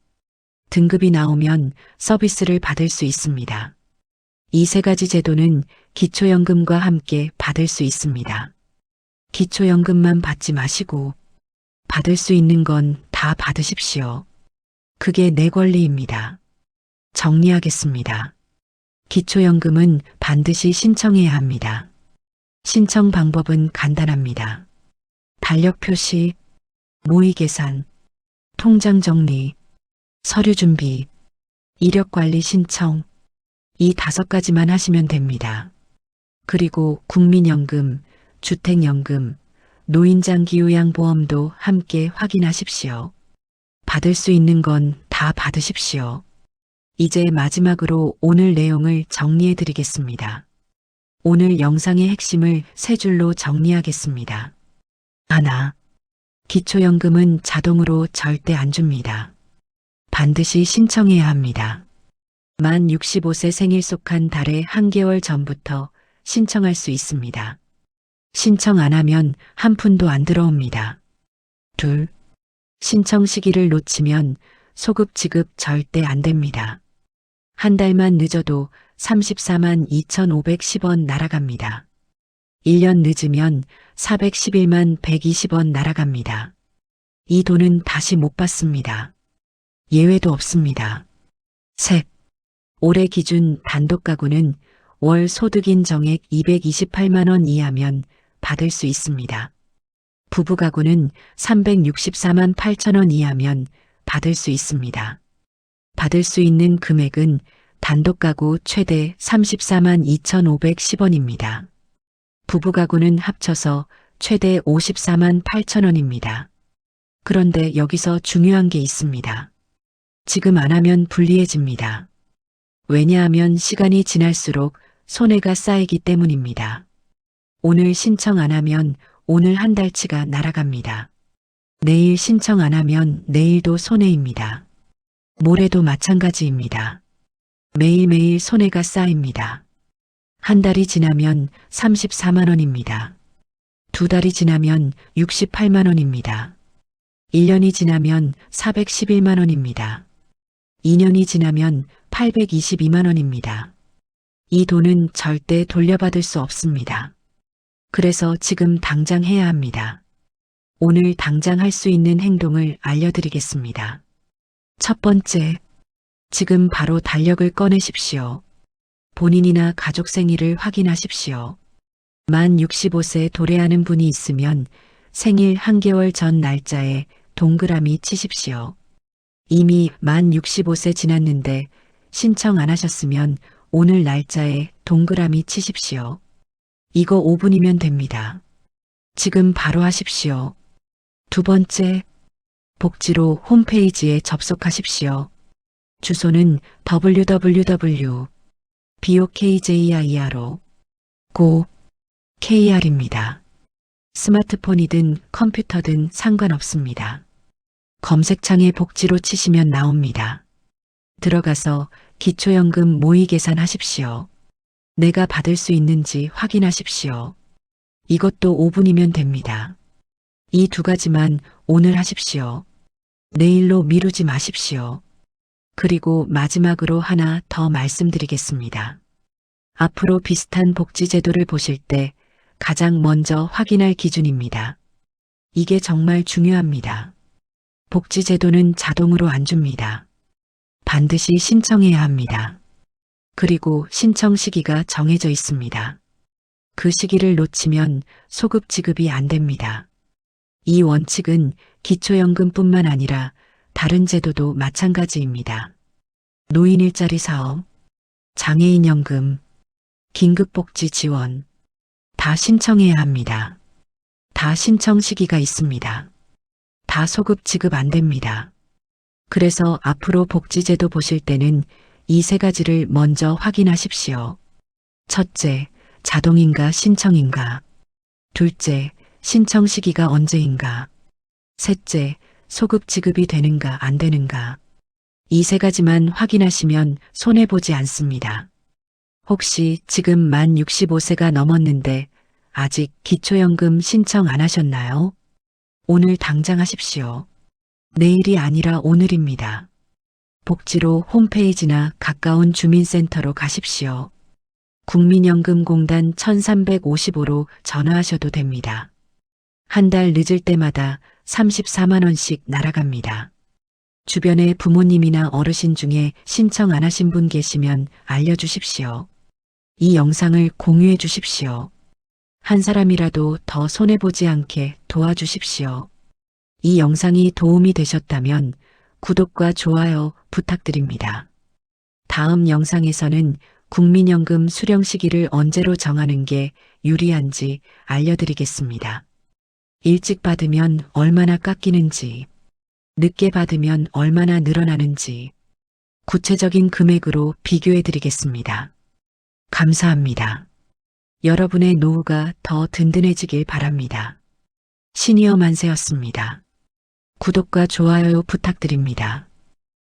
등급이 나오면 서비스를 받을 수 있습니다. 이 세 가지 제도는 기초연금과 함께 받을 수 있습니다. 기초연금만 받지 마시고 받을 수 있는 건 다 받으십시오. 그게 내 권리입니다. 정리하겠습니다. 기초연금은 반드시 신청해야 합니다. 신청 방법은 간단합니다. 달력 표시, 모의 계산, 통장 정리, 서류 준비, 이력 관리 신청, 이 5가지만 하시면 됩니다. 그리고 국민연금, 주택연금, 노인장기요양보험도 함께 확인하십시오. 받을 수 있는 건 다 받으십시오. 이제 마지막으로 오늘 내용을 정리해 드리겠습니다. 오늘 영상의 핵심을 3줄로 정리하겠습니다. 하나, 기초연금은 자동으로 절대 안 줍니다. 반드시 신청해야 합니다. 만 65세 생일 속한 달의 한 개월 전부터 신청할 수 있습니다. 신청 안 하면 한 푼도 안 들어옵니다. 둘, 신청 시기를 놓치면 소급 지급 절대 안 됩니다. 한 달만 늦어도 34만 2,510원 날아갑니다. 1년 늦으면 411만 120원 날아갑니다. 이 돈은 다시 못 받습니다. 예외도 없습니다. 셋, 올해 기준 단독가구는 월 소득인 정액 228만 원 이하면 받을 수 있습니다. 부부가구는 364만 8천 원 이하면 받을 수 있습니다. 받을 수 있는 금액은 단독가구 최대 34만 2,510원입니다. 부부가구는 합쳐서 최대 54만 8천 원입니다. 그런데 여기서 중요한 게 있습니다. 지금 안 하면 불리해집니다. 왜냐하면 시간이 지날수록 손해가 쌓이기 때문입니다. 오늘 신청 안 하면 오늘 한 달치가 날아갑니다. 내일 신청 안 하면 내일도 손해입니다. 모레도 마찬가지입니다. 매일매일 손해가 쌓입니다. 한 달이 지나면 34만 원입니다. 2달이 지나면 68만 원입니다. 1년이 지나면 411만 원입니다. 2년이 지나면 822만 원입니다. 이 돈은 절대 돌려받을 수 없습니다. 그래서 지금 당장 해야 합니다. 오늘 당장 할 수 있는 행동을 알려드리겠습니다. 첫 번째, 지금 바로 달력을 꺼내십시오. 본인이나 가족 생일을 확인하십시오. 만 65세 도래하는 분이 있으면 생일 한 개월 전 날짜에 동그라미 치십시오. 이미 만 65세 지났는데 신청 안 하셨으면 오늘 날짜에 동그라미 치십시오. 이거 5분이면 됩니다. 지금 바로 하십시오. 두 번째, 복지로 홈페이지에 접속하십시오. 주소는 www.bokjir로 고 KR입니다. 스마트폰이든 컴퓨터든 상관없습니다. 검색창에 복지로 치시면 나옵니다. 들어가서 기초연금 모의 계산하십시오. 내가 받을 수 있는지 확인하십시오. 이것도 5분이면 됩니다. 이 두 가지만 오늘 하십시오. 내일로 미루지 마십시오. 그리고 마지막으로 하나 더 말씀드리겠습니다. 앞으로 비슷한 복지 제도를 보실 때 가장 먼저 확인할 기준입니다. 이게 정말 중요합니다. 복지 제도는 자동으로 안 줍니다. 반드시 신청해야 합니다. 그리고 신청 시기가 정해져 있습니다. 그 시기를 놓치면 소급 지급이 안 됩니다. 이 원칙은 기초연금뿐만 아니라 다른 제도도 마찬가지입니다. 노인 일자리 사업, 장애인 연금, 긴급복지 지원, 다 신청해야 합니다. 다 신청 시기가 있습니다. 다 소급 지급 안 됩니다. 그래서 앞으로 복지제도 보실 때는 이 세 가지를 먼저 확인하십시오. 첫째, 자동인가 신청인가. 둘째, 신청 시기가 언제인가. 셋째, 소급 지급이 되는가 안 되는가. 이 세 가지만 확인하시면 손해보지 않습니다. 혹시 지금 만 65세가 넘었는데 아직 기초연금 신청 안 하셨나요? 오늘 당장 하십시오. 내일이 아니라 오늘입니다. 복지로 홈페이지나 가까운 주민센터로 가십시오. 국민연금공단 1355로 전화하셔도 됩니다. 한 달 늦을 때마다 34만 원씩 날아갑니다. 주변에 부모님이나 어르신 중에 신청 안 하신 분 계시면 알려주십시오. 이 영상을 공유해 주십시오. 한 사람이라도 더 손해보지 않게 도와주십시오. 이 영상이 도움이 되셨다면 구독과 좋아요 부탁드립니다. 다음 영상에서는 국민연금 수령 시기를 언제로 정하는 게 유리한지 알려드리겠습니다. 일찍 받으면 얼마나 깎이는지, 늦게 받으면 얼마나 늘어나는지 구체적인 금액으로 비교해 드리겠습니다. 감사합니다. 여러분의 노후가 더 든든해지길 바랍니다. 시니어 만세였습니다. 구독과 좋아요 부탁드립니다.